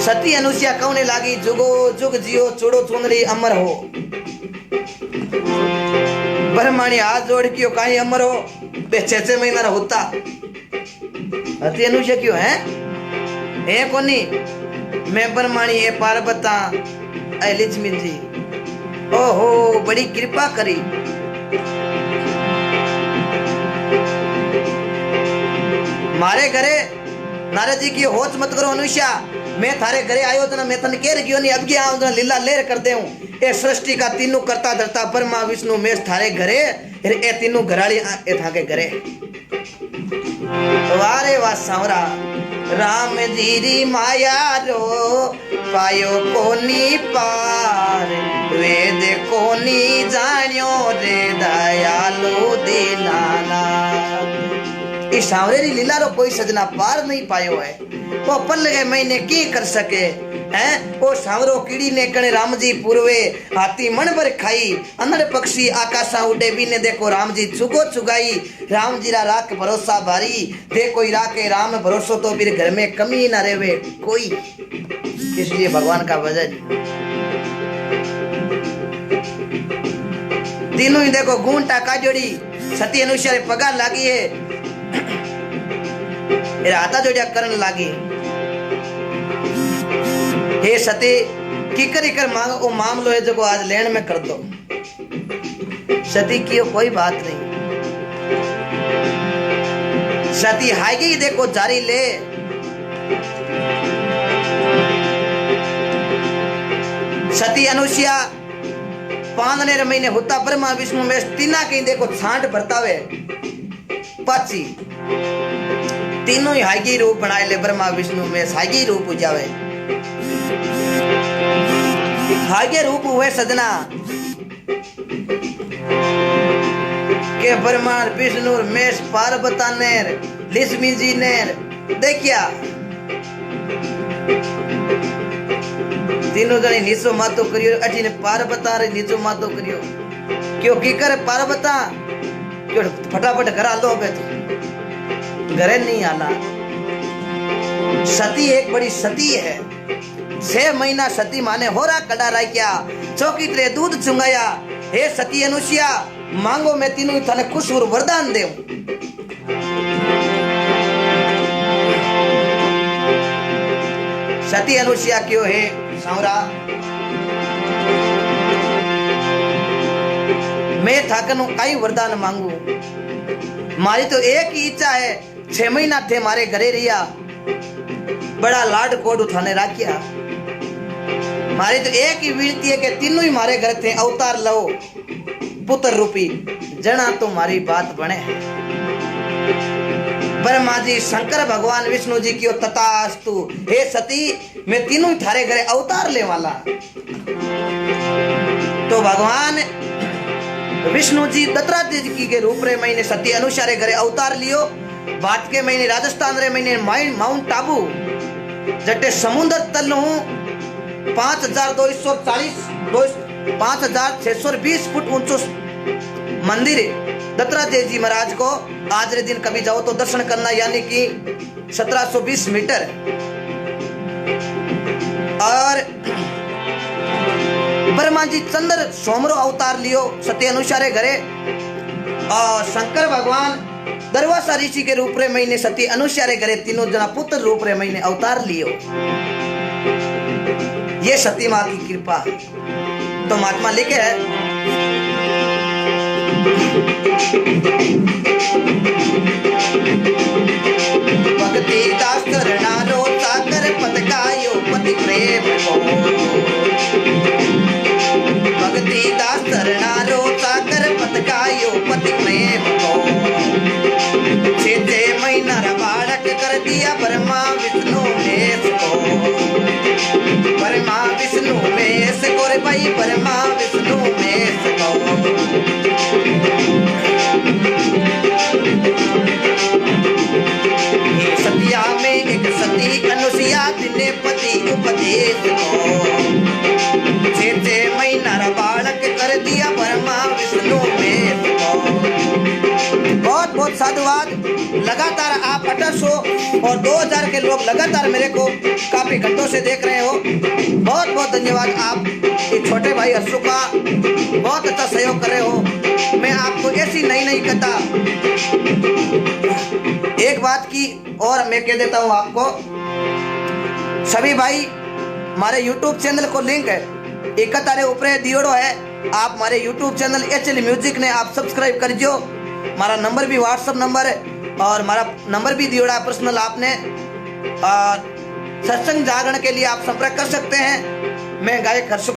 सती अनुसुईया कहने लागी जुगो जुग जियो चूड़ो चुनरी अमर हो। ब्रह्मणी हाथ जोड़ क्यों कहीं अमर हो बे 6 महीना होता सती अनुसुईया क्यों है कोनी मैं ब्रह्मणी है पार्वती लक्ष्मी जी ओहो बड़ी कृपा करी। मारे घरे नारद जी की होच मत करो अनुष्या मैं थारे घरे आयो तो मैं तन कह रही नहीं अब गया लीला लेर कर दे ए सृष्टि का तीनों करता धरता ब्रह्मा विष्णु महेश थारे घरे ए तीनों घराड़ी ए थाके घरे। वारे वा सांवरा राम जीरी माया रो पायो कोनी पार वेद कोनी जान्यो रे दयालु दीनानाथ। इस सांवरे री लीला रो कोई सजना पार नहीं पायो है। वो पल गए महीने की कर सके हैं। वो सांवरो कीड़ी ने कणे राम जी पूर्वे हाथी मन भर खाई अनड़ पक्षी आकाशा उड़े भी ने देखो राम जी चुगो चुगाई। राम जी रा राख भरोसा भारी देखो राखे राम भरोसो तो फिर घर में कमी ना रेवे कोई। इसलिए भगवान का भजन तीनों ही देखो घूंटा काजोड़ी सती अनुसार पगा लागी है हाथा जोड़िया करन लागी। हे सती की करी कर मांग वो मामलो है जो आज लेन में कर दो। सती की कोई बात नहीं। सती हाई गई देखो जारी ले सती अनुसुईया 5 महीने होता ब्रह्मा विष्णु में तीना कहीं देखो छांट बरतावे पाची तीनों ही हागी रूप बनाए ले ब्रह्मा विष्णु में हागी रूप उजावे। हागे रूप हुए सजना के ब्रह्मा विष्णु मेष पार्वता ने लक्ष्मी जी ने देखिया तीनों जने नीचो मातो करियो अठी ने पार्वता रे नीचो मातो करियो क्यों की करे पार्वता क्यों फटाफट घर आलो बे घरे नहीं आना। सती एक बड़ी सती है। 6 महीना सती माने हो रहा कड़ा रहा क्या चौकी तेरे दूध चुंगाया। हे सती अनुसुईया मांगो मैं तीनों थाने खुश और वरदान दे। सती अनुसुईया क्यों है सांवरा मैं थाकनु आई वरदान मांगू। मारी तो एक ही इच्छा है 6 महीना थे मारे घरे रिया बड़ा लाड कोड उठाने राखिया। मारी तो एक ही विनती है कि तीनों ही मारे घर थे अवतार लो पुत्र रूपी जना तो मारी बात बने। ब्रह्मा जी शंकर भगवान विष्णु जी की तथास्तु। हे सती मैं तीनों ही थारे घरे अवतार ले वाला। तो भगवान विष्णु जी दत्तात्रेय जी के रूप रे महीने सती अनुसुईया रे घरे अवतार लियो। बात के महीने राजस्थान रे महीने माउंट आबू जटे समुद्र तल 5,620 फुट ऊंचो मंदिर दत्तात्रेय जी महाराज को आज रे दिन कभी जाओ तो दर्शन करना यानी कि 1720 मीटर। और ब्रह्मा जी चंद्र सोमरो अवतार लियो सती अनुसुईया रे घरे। और शंकर भगवान दरवासा ऋषि के रूप रे महीने सती अनुसुईया रे घरे तीनों जना पुत्र रूप रे महीने अवतार लियो। ये सती माँ की कृपा। तो महात्मा लिखे है भक्ति दास करना रो साकर पद गायो पति प्रेम को। भक्ति दास करना रो साकर पद गायो पति प्रेम को। 6 महीना बालक कर दिया ब्रह्मा विष्णु महेश को। ब्रह्मा विष्णु महेश को रे भाई ब्रह्मा विष्णु महेश को। सतिया में एक सती अनुसुईया दिने पति उपदेश को। 6 महीना बालक कर दिया ब्रह्मा विष्णु महेश को। बहुत बहुत साधुवाद। लगातार आप 1800 और 2000 के लोग लगातार मेरे को काफी घंटों से देख रहे हो। बहुत बहुत धन्यवाद। आप छोटे भाई हर्षु का बहुत अच्छा सहयोग कर रहे हो। मैं आपको ऐसी नई नई कथा एक बात की और मैं कह देता हूँ आपको सभी भाई हमारे YouTube चैनल को लिंक है एक तारे ऊपर दियोड़ो है। आप हमारे YouTube चैनल HL म्यूजिक ने आप सब्सक्राइब कर जो। हमारा नंबर भी व्हाट्सएप नंबर है और हमारा नंबर भी दियोड़ा है पर्सनल। आपने सत्संग जागरण के लिए आप संपर्क कर सकते हैं। मैं गायक हर्षु